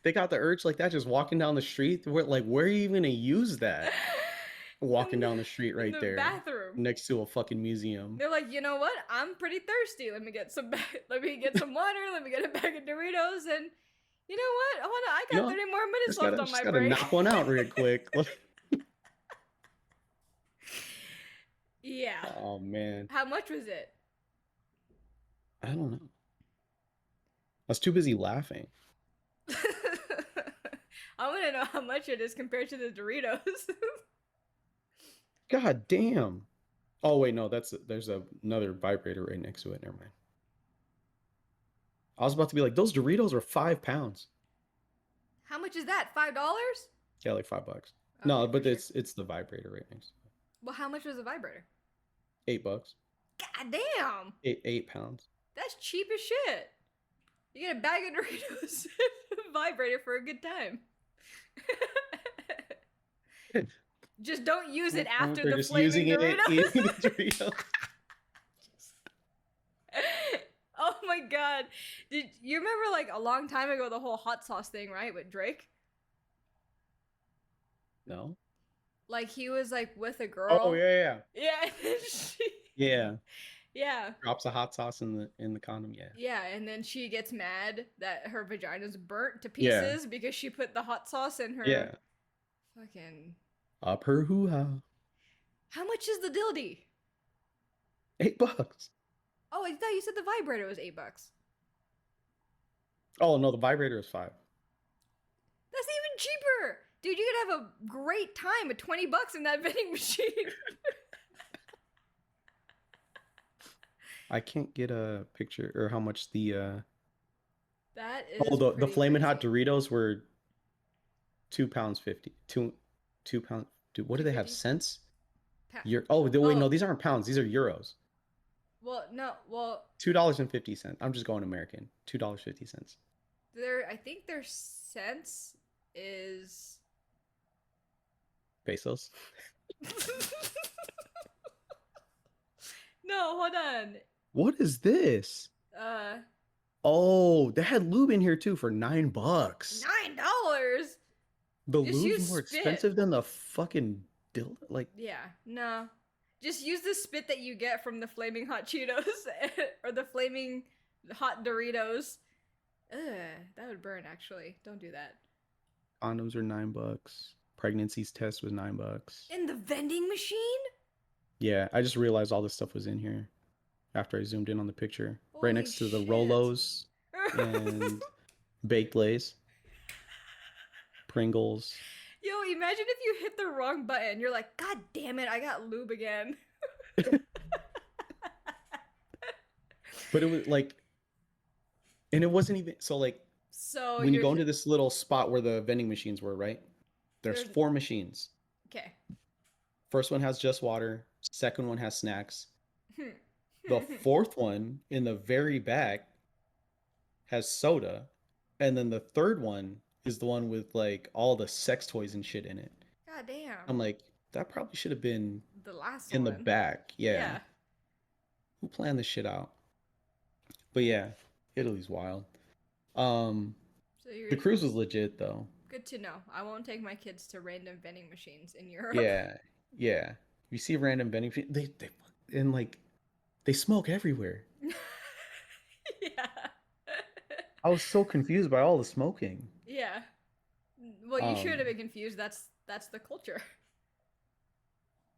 They got the urge like that just walking down the street. Where are you even gonna use that? Walking in the, down the street in right the there bathroom. next to a fucking museum. They're like, you know what? I'm pretty thirsty. Let me get some. Let me get some water. Let me get a bag of Doritos. And you know what? Hold on. I You got know, 30 more minutes left on just my gotta break. knock one out real quick. Yeah. Oh man. How much was it? I don't know. I was too busy laughing. I want to know how much it is compared to the Doritos. God damn. Oh wait, no, there's another vibrator right next to it. Never mind. I was about to be like, those Doritos are 5 pounds. How much is that? $5? Yeah, like $5. Okay, No, for but sure. it's the vibrator right next to it. Well, how much was a vibrator? $8. God damn. 8 pounds. That's cheap as shit. You get a bag of Doritos and a vibrator for a good time. Just don't use it after They're the just flaming using it, Doritos. eating the Doritos. Oh my god. Did you remember like a long time ago the whole hot sauce thing, right, with Drake? No. Like he was like with a Oh girl. yeah, Yeah, and then she yeah, yeah. Yeah. Drops a hot sauce in the condom. Yeah, Yeah, and then she gets mad that her vagina's burnt to yeah, pieces because she put the hot sauce in her yeah. fucking. Up her hoo ha. How much is the dildy? $8. Oh, I thought you said the vibrator was $8. Oh no, the vibrator is 5. That's even cheaper. Dude, you could have a great time at $20 in that vending machine. I can't get a picture or how much the That oh is the pretty flaming hot crazy. Doritos were £2 50. 2 pound. Dude, what do they have? 250? Cents? Pa- Wait, oh, no, these aren't pounds. These are euros. well, no, well, $2.50. I'm just going American. $2.50. I think their cents is. Pesos. No, hold on. What is this? Uh, Oh, they had lube in here too for $9. $9. The Just lube's use more spit. expensive than the fucking dildo. Like, Yeah, no. Just use the spit that you get from the flaming hot Cheetos or the flaming hot Doritos. Ugh, that would burn actually. Don't do that. condoms are $9. Pregnancy's test was $9. In the vending machine? Yeah, I just realized all this stuff was in here after I zoomed in on the picture. Right Holy next to the shit. Rolos and baked Lays, Pringles. Yo, imagine if you hit the wrong button. You're like, God damn it, I got lube again. But it was like, and it wasn't even so like So when you you're go into this little spot where the vending machines were, right? There's there's 4 machines. okay. First one has just water. Second one has snacks. Hmm. The fourth one in the very back has soda. And then the third one is the one with like all the sex toys and shit in it. God I'm damn. like, that probably should have been The last in the one. back. Yeah. Yeah. Who planned this shit out? But yeah, Italy's wild. Um, So you're the cruise was legit though. good to know. I won't take my kids to random vending machines in Europe. Yeah. Yeah. You see random vending machines, they and like they smoke everywhere. Yeah. I was so confused by all the smoking. Yeah. Well, you should have Um, been confused. That's the culture.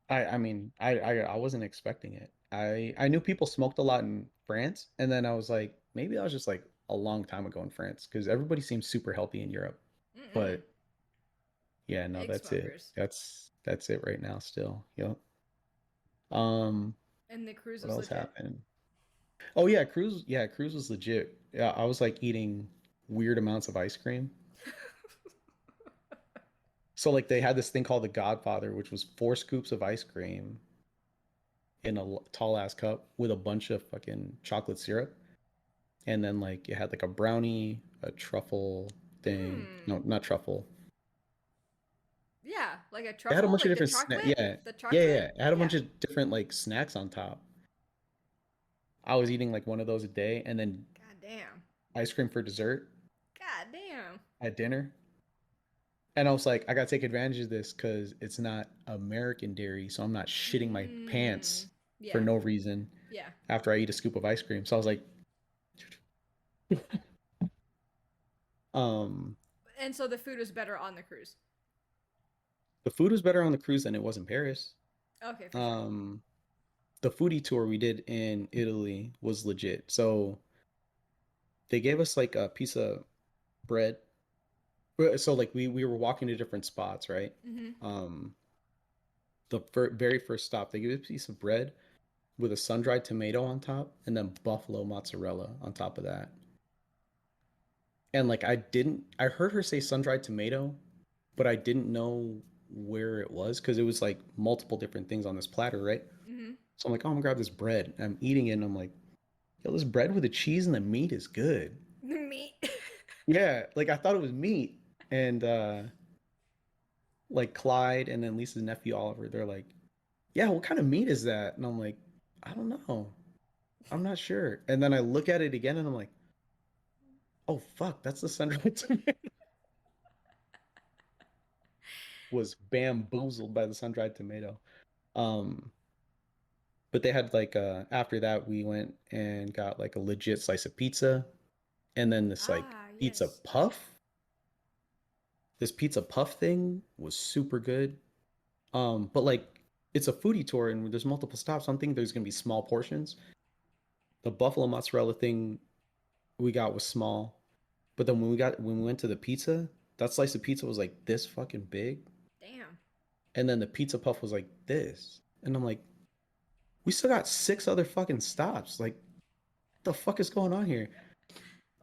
I mean, I wasn't expecting it. I knew people smoked a lot in France, and then I was like, maybe that was just like a long time ago in France because everybody seems super healthy in Europe. Mm-mm. But yeah, no, Big that's it. smokers. That's it right now still. Yep. Um, And the cruise what was else legit. happened? Oh yeah, cruise. Yeah, cruise was legit. Yeah, I was like eating weird amounts of ice cream. So like they had this thing called the Godfather, which was 4 scoops of ice cream in a tall ass cup with a bunch of fucking chocolate syrup, and then like it had like a brownie, a truffle thing. Hmm. No, not truffle. Yeah, like a It had a truffle, bunch of like the different snacks. chocolate, Yeah, the yeah, chocolate. yeah. It had a bunch Yeah. of different like snacks on top. I was eating like one of those a day, and then God damn. ice cream for dessert God damn. at dinner. And I was like, I gotta take advantage of this because it's not American dairy, so I'm not shitting my Mm. pants for Yeah. no reason Yeah. after I eat a scoop of ice cream. So I was like, um, And so the food was better on the cruise. the food was better on the cruise than it was in Paris. Okay, for sure. Um, the foodie tour we did in Italy was legit. So they gave us like a piece of bread. So like we were walking to different spots, right? Mm-hmm. Um, the very first stop, they gave us a piece of bread with a sun-dried tomato on top and then buffalo mozzarella on top of that. And like I heard her say sun-dried tomato, but I didn't know where it was because it was like multiple different things on this platter, right? Mm-hmm. So I'm like, oh, I'm gonna grab this bread. And I'm eating it and I'm like, yo, this bread with the cheese and the meat is good. The meat. Yeah, like I thought it was meat. And like Clyde and then Lisa's nephew Oliver, they're like, yeah, what kind of meat is that? And I'm like, I don't know. I'm not sure. And then I look at it again and I'm like, oh fuck, that's the sun-dried tomato. Was bamboozled by the sun-dried tomato. Um, but they had like after that we went and got like a legit slice of pizza and then this like Ah, pizza yes. puff. This pizza puff thing was super good. But like it's a foodie tour and there's multiple stops. So I'm thinking there's gonna be small portions. The buffalo mozzarella thing we got was small, but then when we went to the pizza, that slice of pizza was like this fucking big, Damn. and then the pizza puff was like this, and I'm like, we still got 6 other fucking stops. Like, what the fuck is going on here?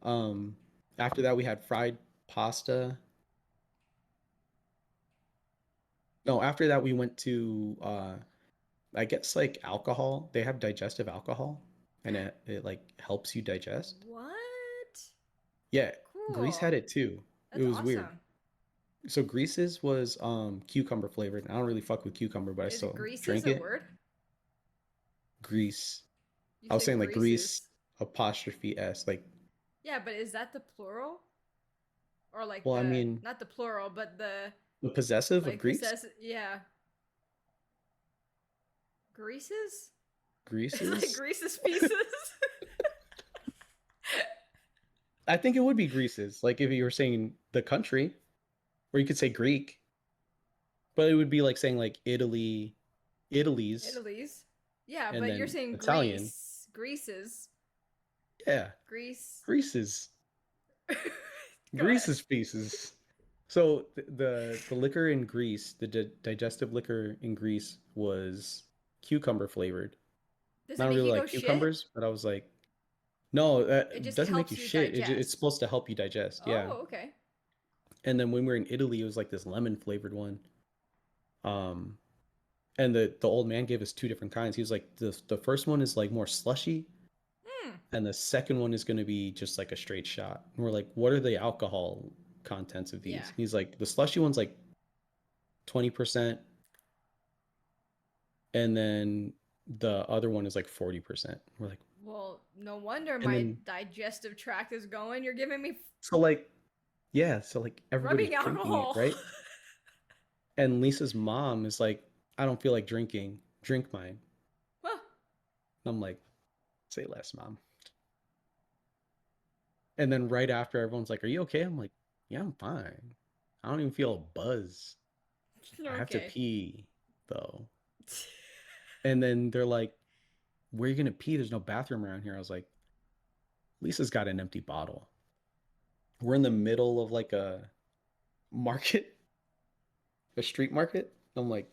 Um, After that we had fried pasta. No, after that we went to I guess like alcohol. They have digestive alcohol, and it like helps you digest. What? Yeah, Greece Cool. had it too. It That's was weird. awesome. So Greece's was cucumber flavored. I don't really fuck with cucumber, but I Is still Greases drank a it. word? Greece. You I was said saying like Greece Greases. apostrophe S. Like, Yeah, but is that the plural? Or like well, I the, mean, not the plural, but the, the possessive of like Greece. possess, yeah. Greases? Like Greece's. Greases pieces? I think it would be Greece's. Like if you were saying the country, or you could say Greek, but it would be like saying like Italy, Italy's, Italy's. Yeah, and but you're then saying Italian. Greece. Greases. Yeah, Greece. Greece's. Go ahead. Greece's pieces. So the liquor in Greece, the digestive liquor in Greece was cucumber flavored. Does I it don't make really you go like shit? cucumbers, but I was like, no, It that just doesn't make you helps you shit. It's digest. supposed to help you digest. Yeah. Oh, okay. And then when we were in Italy, it was like this lemon flavored one. Um, and the old man gave us 2 different kinds. He was like, the first one is like more slushy, Hmm. and the second one is going to be just like a straight shot. And we're like, what are the alcohol contents of these? Yeah. And he's like, the slushy one's like 20%, and then the other one is like 40%. We're like, Well, no wonder and my then digestive tract is going. You're giving me so like, yeah, so like everybody's rubbing drinking it, alcohol. right? And Lisa's mom is like, I don't feel like drinking. Drink mine. Huh. And I'm like, say less, mom. And then right after, everyone's like, are you okay? I'm like, yeah, I'm fine. I don't even feel a buzz. I have to Okay. pee though. And then they're like, where are you gonna pee? There's no bathroom around here. I was like, Lisa's got an empty bottle. We're in the middle of like a market, a street market. I'm like,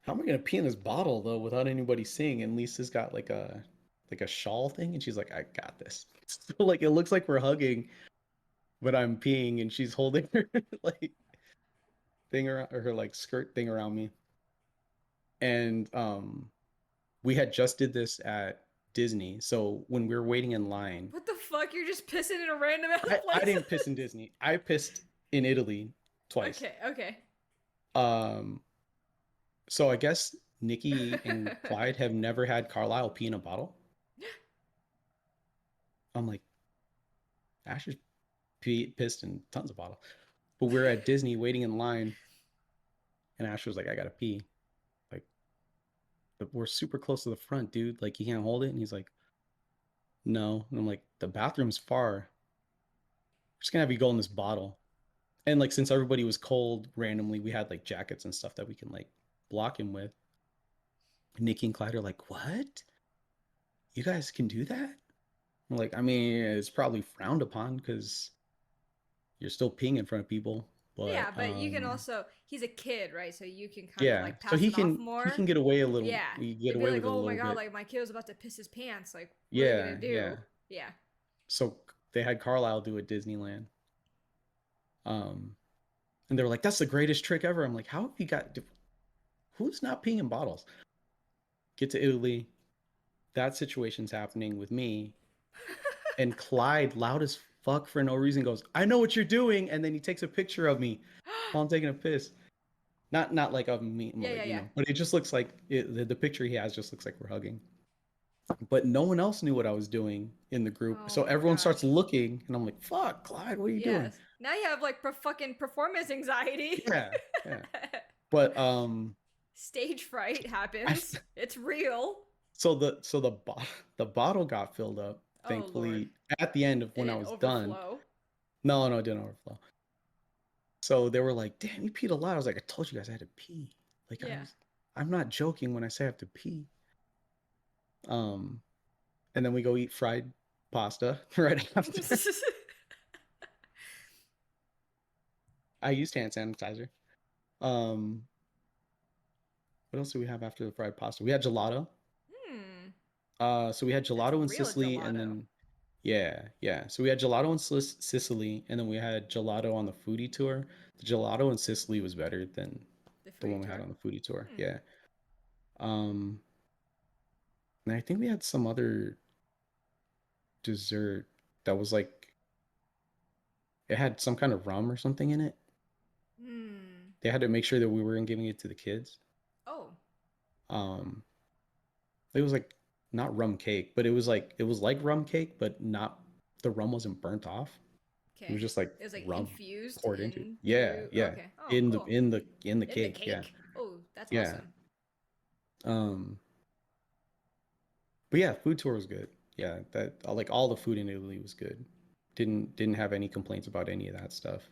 how am I gonna pee in this bottle though without anybody seeing? And Lisa's got like a like a shawl thing, and she's like, I got this. So like it looks like we're hugging, but I'm peeing, and she's holding her like thing around, or her like skirt thing around me. And we had just did this at Disney. So when we were waiting in line, What the fuck? You're just pissing in a random ass I places. didn't piss in Disney. I pissed in Italy twice. Okay, okay. Um, so I guess Nikki and Clyde have never had Carlisle pee in a bottle. I'm like, Ash is pissed in tons of bottles. But we're at Disney waiting in line, and Ash was like, I gotta pee. Like, but we're super close to the front, dude. Like, you can't hold it. And he's like, no. And I'm like, the bathroom's far. We're just gonna have you go in this bottle. And like, since everybody was cold randomly, we had like jackets and stuff that we can like block him with. Nikki and Clyde are like, what? You guys can do that? I'm like, I mean, it's probably frowned upon because you're still peeing in front of people. Yeah, But but you can also, he's a kid, right? So you can kind of yeah, like so pass it off he more. can get away a little. Yeah. We get You'd be away like, with it a oh my little god, bit. like my kid was about to piss his pants. Like, what are you gonna Yeah, do? yeah. Yeah. So they had Carlisle do at Disneyland. Um, and they were like, "That's the greatest trick ever." I'm like, "How have you got? Who's not peeing in bottles?" Get to Italy. That situation's happening with me, and Clyde, loud as fuck for no reason, goes, "I know what you're doing," and then he takes a picture of me while I'm taking a piss. Not like of me, Yeah, yeah, like yeah. but it just looks like the picture he has just looks like we're hugging. But no one else knew what I was doing in the group. Oh So my everyone starts gosh. looking, and I'm like, fuck, Clyde, what are you doing? Yes. Now you have like fucking performance anxiety. Yeah, yeah. But Stage fright I happens. It's real. the bottle got filled up, Oh lord. thankfully, at the end of It when I didn't was done. overflow. No, no, it didn't overflow. So they were like, damn, you peed a lot. I was like, I told you guys I had to pee. Like Yeah. I'm not joking when I say I have to pee. Um, and then we go eat fried pasta right after. I used hand sanitizer. Um, what else do we have after the fried pasta? We had gelato. Hmm. So we had That's gelato in real Sicily, and gelato. then yeah, yeah. So we had gelato in Sicily, and then we had gelato on the foodie tour. The gelato in Sicily was better than The the foodie one we had tour. on the foodie tour. Hmm. Yeah. Um, and I think we had some other dessert that was like it had some kind of rum or something in it. Hmm. They had to make sure that we weren't giving it to the kids. Oh. Um, it was like not rum cake, but it was like rum cake, but not the rum wasn't burnt off. It was Okay. just like It was like rum infused poured into it. Yeah, into. yeah. Okay. Oh, cool. In the In the cake, yeah. cake. Oh, that's Yeah. awesome. Um but yeah, food tour was good. Yeah, that like all the food in Italy was good. Didn't have any complaints about any of that stuff.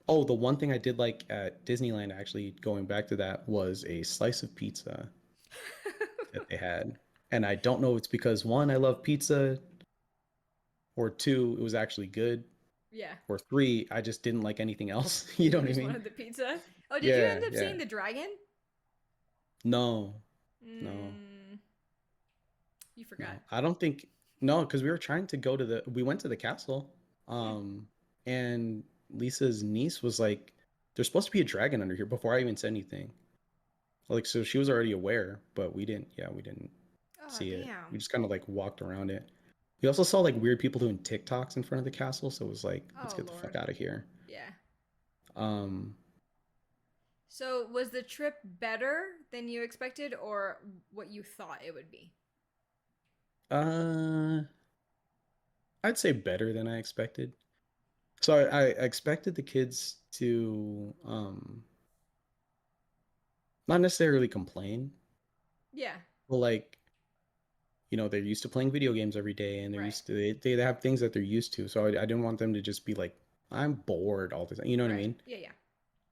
Oh, the one thing I did like at Disneyland actually going back to that was a slice of pizza that they had. And I don't know if it's because one, I love pizza, or two, it was actually good, Yeah. or three, I just didn't like anything else. You know You what I just mean? wanted the pizza. Oh, did you Yeah, end up yeah. seeing the dragon? No, no, Mm, you forgot. no. I don't think no, because we were trying to go to we went to the castle. Hmm. And Lisa's niece was like, there's supposed to be a dragon under here before I even said anything. Like, so she was already aware, but we didn't Oh, see it. We damn. just kind of like walked around it. We also saw like weird people doing TikToks in front of the castle, so it was like, let's Oh, get the fuck Lord. out of here. Yeah. Um, So, was the trip better than you expected or what you thought it would be? uh, I'd say better than I expected. So I expected the kids to not necessarily complain, Yeah. but like, they're used to playing video games every day, and Right. they have things that they're used to. So I didn't want them to just be like, I'm bored all the time. You know what I Right. mean? Yeah, yeah.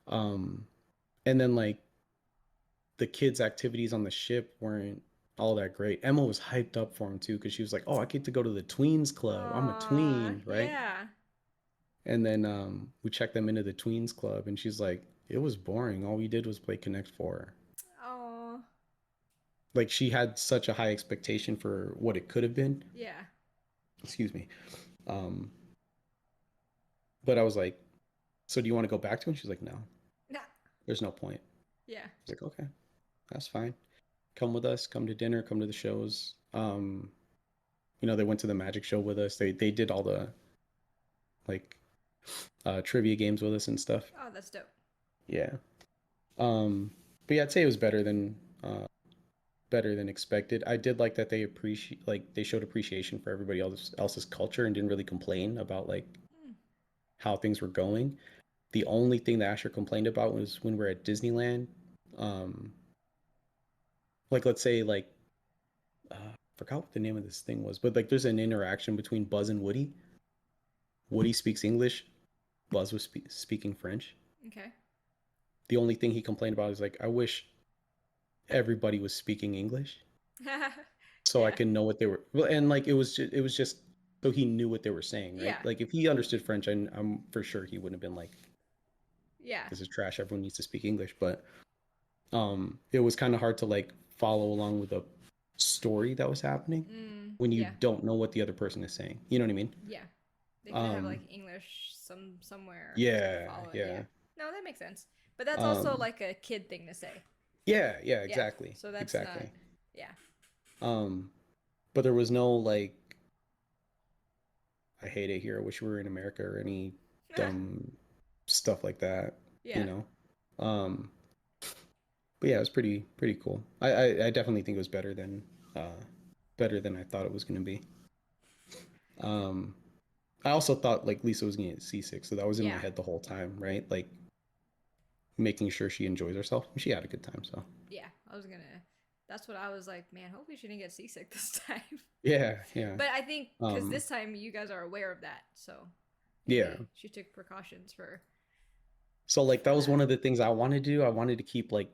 Um, and then like the kids' activities on the ship weren't all that great. Emma was hyped up for him too because she was like, "Oh, I get to go to the tweens club. I'm a tween, right?" Yeah. And then we checked them into the tweens club, and she's like, "It was boring. All we did was play Connect Four." Oh. like she had such a high expectation for what it could have been. Yeah. Excuse me. Um, but I was like, so do you want to go back to it? And she's like, no, Nah. there's no point. I Yeah. was like, okay, that's fine. Come with us, come to dinner, come to the shows. They went to the magic show with us. They did all the like trivia games with us and stuff. Oh, that's dope. Yeah. But yeah, I'd say it was better than expected. I did like that they showed appreciation for everybody else's culture and didn't really complain about like Mm. how things were going. The only thing that Asher complained about was when we're at Disneyland. Um, like let's say like forgot what the name of this thing was, but like there's an interaction between Buzz and Woody. Woody speaks English, Buzz was speaking French. Okay. The only thing he complained about is like, I wish everybody was speaking English so I Yeah. can know what they were. Well, and like it was just so he knew what they were saying, right? Yeah. Like if he understood French, I'm for sure he wouldn't have been like, Yeah. this is trash. Everyone needs to speak English. But it was kind of hard to like follow along with the story that was happening when you Yeah. don't know what the other person is saying. You know what I mean? Yeah. They could have Um, like English somewhere to yeah, follow it. Yeah. yeah, No, that makes sense. But that's also um, like a kid thing to say. yeah, yeah, Yeah. exactly, So that's not. exactly. Yeah. Um, but there was no like, I hate it here. I wish we were in America or any dumb stuff like that, you Yeah. know? Um, but yeah, it was pretty cool. I definitely think it was better than I thought it was gonna be. Um, I also thought like Lisa was gonna get seasick, so that was in my Yeah. head the whole time, right? Like making sure she enjoys herself. She had a good time, so Yeah. I was gonna. That's what I was like. Man, hopefully she didn't get seasick this time. yeah, yeah. But I think because Um, this time you guys are aware of that, so yeah. maybe she took precautions So like that for was that. one of the things I wanted to do. I wanted to keep like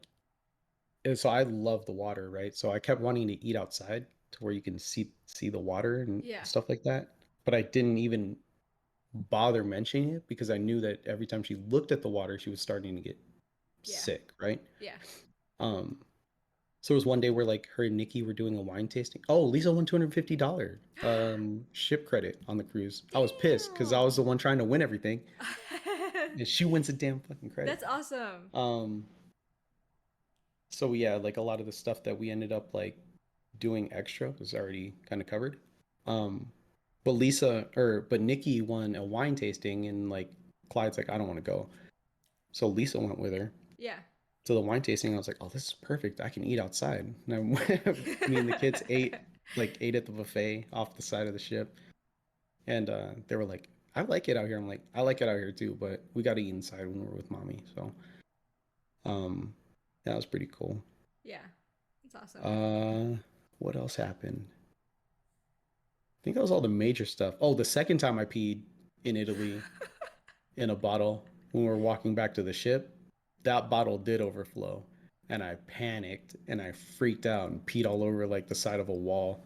and so I love the water, right? So I kept wanting to eat outside to where you can see the water and Yeah. stuff like that. But I didn't even bother mentioning it because I knew that every time she looked at the water, she was starting to get Yeah. sick, right? Yeah. Um, so it was one day where like her and Nikki were doing a wine tasting. Oh, Lisa won $250 ship credit on the cruise. I was pissed because I was the Damn. one trying to win everything. And she wins a damn fucking credit. That's awesome. Um, so yeah, like a lot of the stuff that we ended up like doing extra was already kind of covered. Um, but Nikki won a wine tasting and like Clyde's like, I don't want to go. So Lisa went with her Yeah. to the wine tasting. I was like, oh, this is perfect. I can eat outside. And me and the kids ate at the buffet off the side of the ship. And they were like, I like it out here. I'm like, I like it out here too, but we got to eat inside when we're with mommy. So um, that was pretty cool. Yeah. That's awesome. Uh, what else happened? I think that was all the major stuff. Oh, the second time I peed in Italy in a bottle when we were walking back to the ship, that bottle did overflow. And I panicked and I freaked out and peed all over like the side of a wall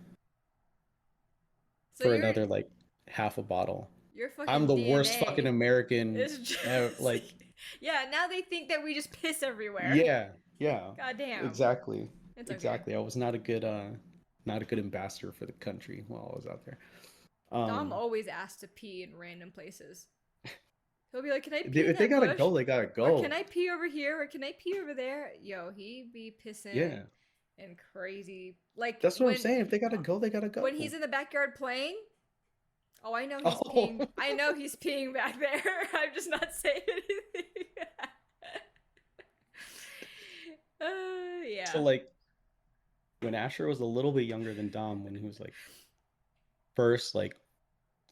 So for another like half a bottle. your I'm fucking the worst fucking DNA American is ever. just Like, yeah, now they think that we just piss everywhere. yeah, yeah, God damn. exactly, It's okay. exactly. I was not a good ambassador for the country while I was out there. Dom Um, always asks to pee in random places. He'll be like, "Can I pee in if they that gotta bush?" go, they gotta Or can go. I pee over here? Or can I pee over there? Yo, he be pissing Yeah. and crazy. Like That's what I'm saying. If they gotta go, they gotta when go. he's in the backyard playing, oh, I know he's peeing. Oh, I know he's peeing back there. I'm just not saying anything. so Yeah. like when Asher was a little bit younger than Dom, when he was like first, like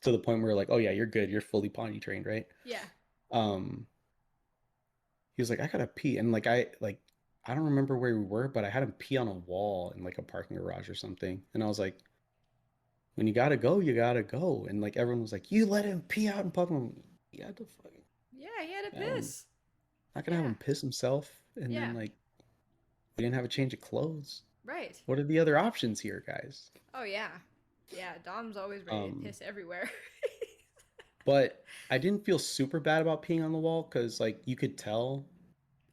to the point where like, oh yeah, you're good, you're fully potty trained, right? Yeah. Um, he was like, I gotta pee, and I don't remember where we were, but I had him pee on a wall in like a parking garage or something, and I was like, when you gotta go, you gotta go, and like everyone was like, you let him pee out in public. He had to fucking, Yeah, he had a um, piss. not gonna have Yeah. him piss himself, and then Yeah. like we didn't have a change of clothes. Right. What are the other options here, guys? Oh yeah. Yeah, Dom's always ready to Um, piss everywhere. but I didn't feel super bad about peeing on the wall because like you could tell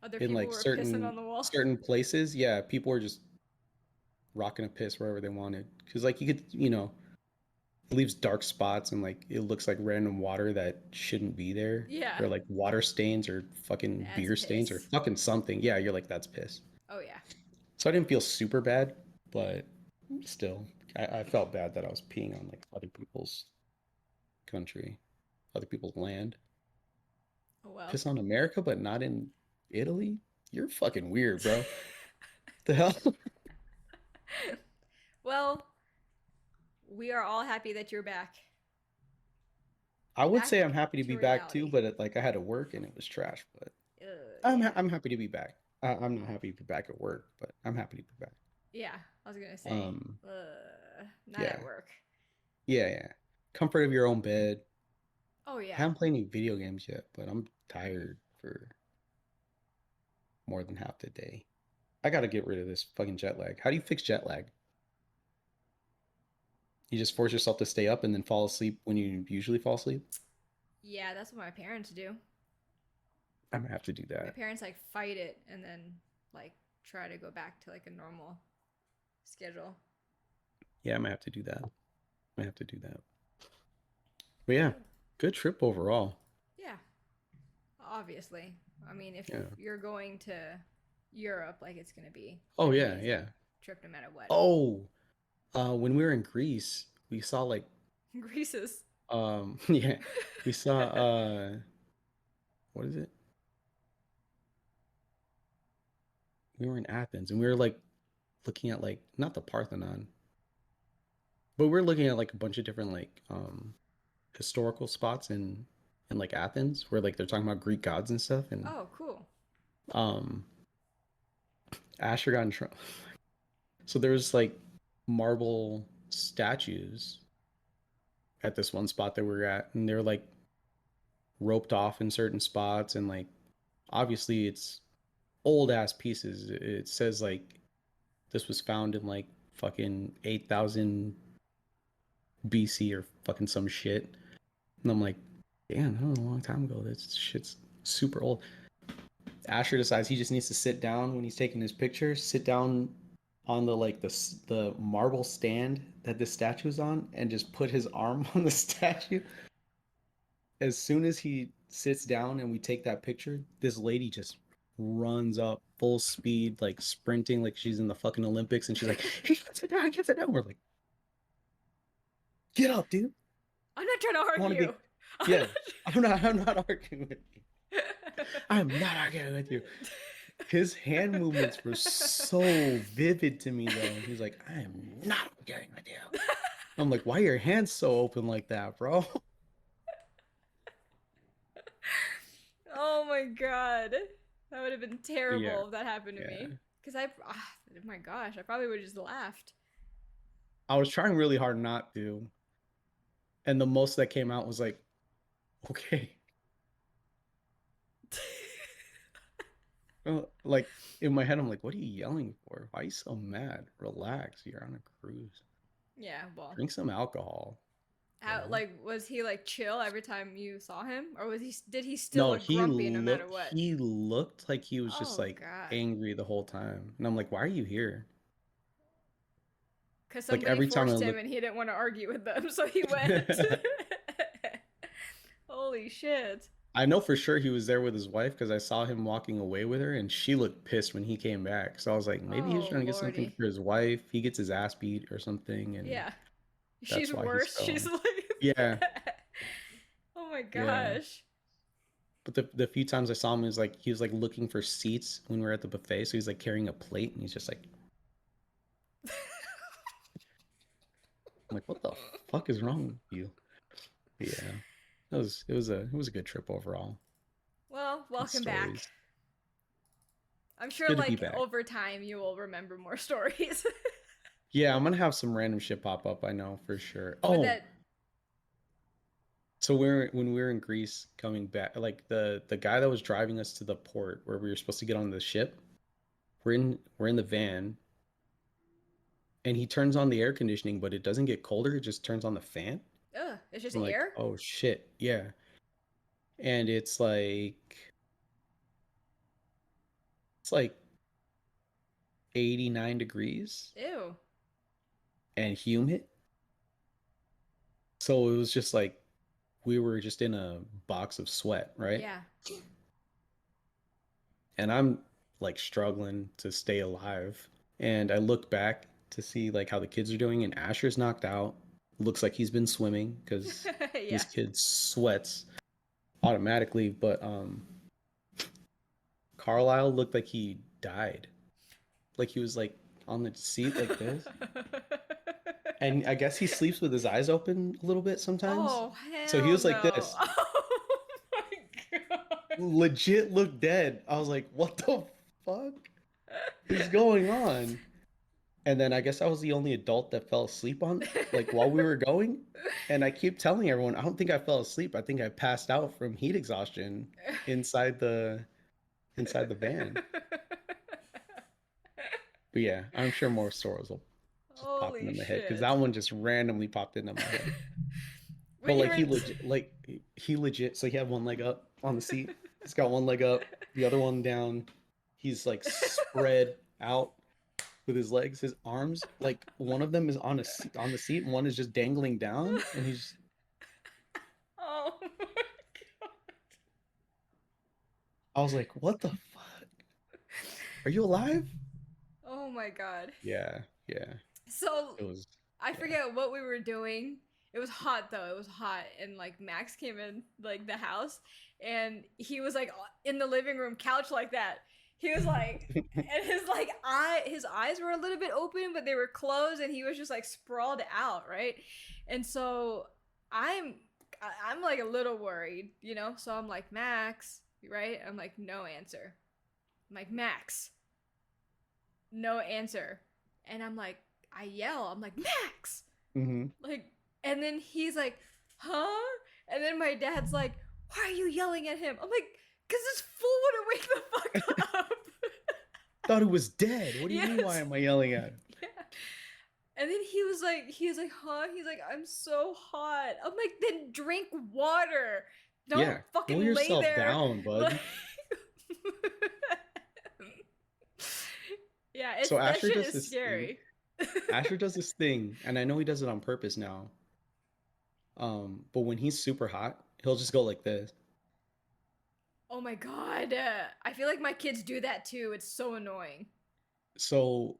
Other in people like were pissing on certain the wall. certain places, yeah, people were just rocking a piss wherever they wanted. Because like you could, you know, it leaves dark spots and like it looks like random water that shouldn't be there, Yeah, or like water stains or fucking that's beer stains or piss. fucking something. Yeah, you're like that's piss. Oh yeah. So I didn't feel super bad, but still, I felt bad that I was peeing on like other people's country, other people's land. Oh well. Piss on America, but not in Italy? You're fucking weird, bro. The hell? Well, we are all happy that you're back. I would say Back I'm happy to to be back too, reality. but like I had to work and it was trash. But Yeah. I'm happy to be back. I'm not happy to be back at work, but I'm happy to be back. Yeah. I was gonna say, Um, not at yeah, work. yeah. Comfort of your own bed. Oh I yeah. haven't played any video games yet, but I'm tired for more than half the day. I got to get rid of this fucking jet lag. How do you fix jet lag? You just force yourself to stay up and then fall asleep when you usually fall asleep? Yeah, that's what my parents do. I'm gonna have to do My that. parents like fight it and then like try to go back to like a normal schedule. Yeah, I might have to do that. I might have to do that. But yeah, Oh, good trip overall. yeah, obviously. I mean, if Yeah. you're going to Europe, like it's gonna be Oh an yeah, yeah. amazing trip no matter what. Oh, when we were in Greece, we saw like Greece's. yeah, we saw what is it? We were in Athens and we were like looking at like not the Parthenon, but we're looking at like a bunch of different like historical spots in like Athens where like they're talking about Greek gods and stuff and Oh, cool. um Asher got in trouble. So there's like marble statues at this one spot that we were at and they're like roped off in certain spots and like obviously it's old ass pieces. It says like this was found in like fucking 8,000 BC or fucking some shit. And I'm like, damn, that was a long time ago. This shit's super old. Asher decides he just needs to sit down when he's taking his picture, sit down on the like the marble stand that this statue is on and just put his arm on the statue. As soon as he sits down and we take that picture, this lady just runs up full speed, like sprinting like she's in the fucking Olympics, and she's like, "He gets it down, gets it down." We're like, "Get up, dude! I'm not trying to I want to argue. be." Yeah, I'm not arguing with you. I'm not arguing with you. His hand movements were so vivid to me, though. He's like, "I am not arguing with you." I'm like, "Why are your hands so open like that, bro?" Oh my god. That would have been Yeah, terrible if that happened to yeah. me. Because oh my gosh, I probably would have just laughed. I was trying really hard not to, and the most that came out was like, "Okay." Like in my head, I'm like, "What are you yelling for? Why are you so mad? Relax. You're on a cruise. Yeah, well, Drink some alcohol." You how know? like was he like chill every time you saw him, or was he did he still No, look grumpy no matter what? he looked like he was just Oh like god, angry the whole time. And I'm like, "Why are you here?" because Like somebody every time I forced him look and he didn't want to argue with them, so he went. Holy shit! I know for sure he was there with his wife because I saw him walking away with her and she looked pissed when he came back. So I was like, maybe he was Oh trying to get something lordy, for his wife. He gets his ass beat or something and yeah, she's that's why he's worse. She's going. like, Yeah, oh my yeah. gosh. But the few times I saw him, he was like looking for seats when we were at the buffet. So he's like carrying a plate, and he's just like, I'm like, what the fuck is wrong with you? But yeah, it was a good trip overall. Well, Good welcome back. stories. I'm It's sure, good to be like, back. over time, you will remember more stories. Yeah, I'm gonna have some random shit pop up. I know for sure. Would Oh, that. so when we were in Greece coming back, like the guy that was driving us to the port where we were supposed to get on the ship, we're in the van, and he turns on the air conditioning, but it doesn't get colder. It just turns on the fan. Ugh, it's just I'm like, air? oh shit, yeah. And it's like 89 degrees. Ew. and humid. So it was just like we were just in a box of sweat, right? Yeah. And I'm like struggling to stay alive. And I look back to see like how the kids are doing, and Asher's knocked out. Looks like he's been swimming because Yeah. this kid sweats automatically. But Carlisle looked like he died. Like he was like on the seat like this. And I guess he sleeps with his eyes open a little bit sometimes. Oh, So he hell was like no. this. Oh my god. Legit looked dead. I was like, what the fuck is going on? And then I guess I was the only adult that fell asleep on like while we were going. And I keep telling everyone, I don't think I fell asleep. I think I passed out from heat exhaustion inside the van. But yeah, I'm sure more stories will just pop Holy into my head because shit. that one just randomly popped into my head. But When you like were he legit so he had one leg up on the seat. He's got one leg up, the other one down. He's like spread out with his legs, his arms, like one of them is on on the seat and one is just dangling down and he's Oh my god. I was like, "What the fuck? Are you alive?" Oh my god. Yeah, yeah. So It was I yeah. forget what we were doing. It was hot though. It was hot, and like Max came in like the house, and he was like in the living room couch like that. He was like, and his eyes were a little bit open, but they were closed, and he was just like sprawled out, right? And so I'm I'm like a little worried, you know. So I'm like Max, right? I'm like no answer. I'm like Max, no answer, and I yell, I'm like Max, Mhm. like, and then he's like, huh? And then my dad's like, why are you yelling at him? I'm like, because this fool would wake the fuck up. Thought it was dead. What do you mean why Yes. am I yelling at him? Yeah. And then he was like, huh? He's like, I'm so hot. I'm like, then drink water. Don't Yeah. Cool fucking lay yourself there. down, Like, bud. yeah, it's So that Asher shit does is this thing. scary. Asher does this thing, and I know he does it on purpose now. But when he's super hot, he'll just go like this. Oh my god. I feel like my kids do that too. It's so annoying. So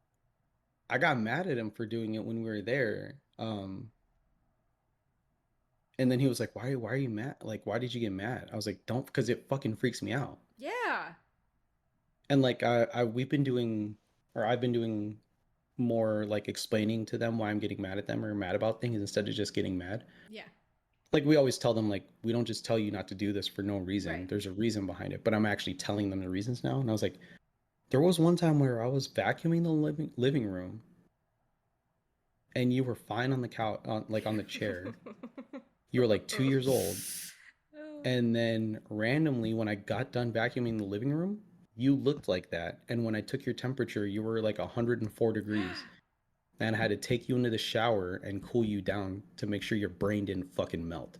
I got mad at him for doing it when we were there. And then he was like, why are you mad? Like, why did you get mad? I was like, don't, because it fucking freaks me out. Yeah. And like we've been doing or I've been doing more like explaining to them why I'm getting mad at them or mad about things instead of just getting mad. Yeah. Like we always tell them like we don't just tell you not to do this for no Right. reason. There's a reason behind it. But I'm actually telling them the reasons now. And I was like, there was one time where I was vacuuming the living room and you were fine on the couch on like on the chair. You were like 2 years old. And then randomly, when I got done vacuuming the living room, you looked like that. And when I took your temperature, you were like 104 degrees. And I had to take you into the shower and cool you down to make sure your brain didn't fucking melt.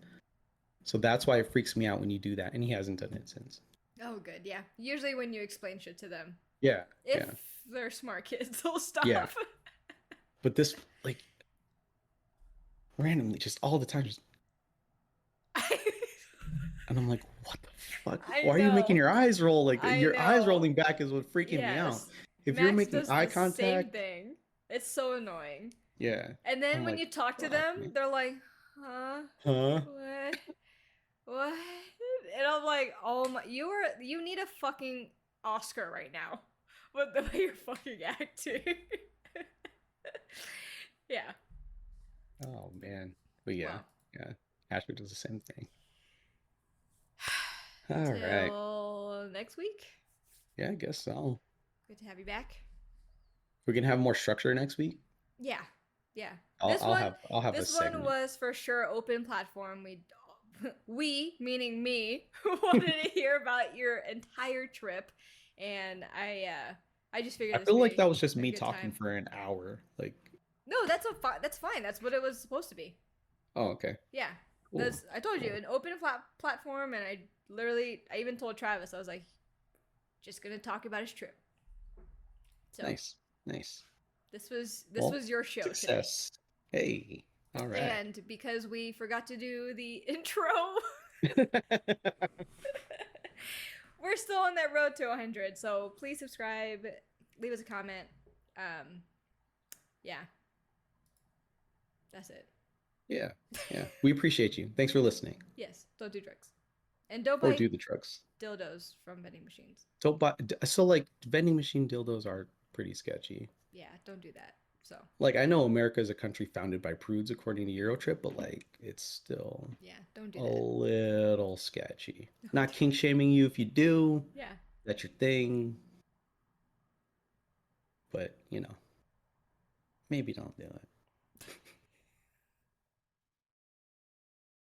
So that's why it freaks me out when you do that. And he hasn't done it since. Oh, good. Yeah. Usually when you explain shit to them, Yeah. if Yeah. they're smart kids, they'll Yeah. stop. But this, like, randomly, just all the time, just, and I'm like, what the fuck? I Why are you making know. your eyes roll? Like, I your eyes know. rolling back is what freaking me out. Yes. If you're Max making does eye the same contact, thing. It's so annoying. yeah. And then I'm when like, you talk to fuck, them, man. they're like, huh? Huh? What? What? And I'm like, oh my, you need a fucking Oscar right now with the way you're fucking acting. Yeah. Oh, man. But yeah, Well, yeah. Asher does the same thing. All right. till next week. Yeah, I guess so. Good to have you back. We can have more structure next week. Yeah. Yeah. I'll, I'll have I'll have a This one segment. was for sure open platform. We meaning me wanted to hear about your entire trip, and I just I figured this feel would like be that was just a me good talking time. for an hour. Like, No, that's fine. That's what it was supposed to be. oh, okay. Yeah. Cool. I told you Cool. an open platform, and I even told Travis, I was like, just gonna talk about his trip. So Nice. Nice. this Well, was your show today. success. Hey, all right. And because we forgot to do the intro, we're still on that road to 100. So please subscribe, leave us a comment. Um, yeah, that's it. Yeah, yeah. We appreciate you. Thanks for listening. Yes, don't do drugs. And don't Or buy do the drugs. dildos from vending machines. Don't buy. So like vending machine dildos are pretty sketchy. Yeah, don't do that. So, Like I know America is a country founded by prudes according to Eurotrip, but like it's still yeah, don't do a that. little sketchy. Don't Not do kink shaming you if you do. Yeah. That's your thing. But maybe don't do it.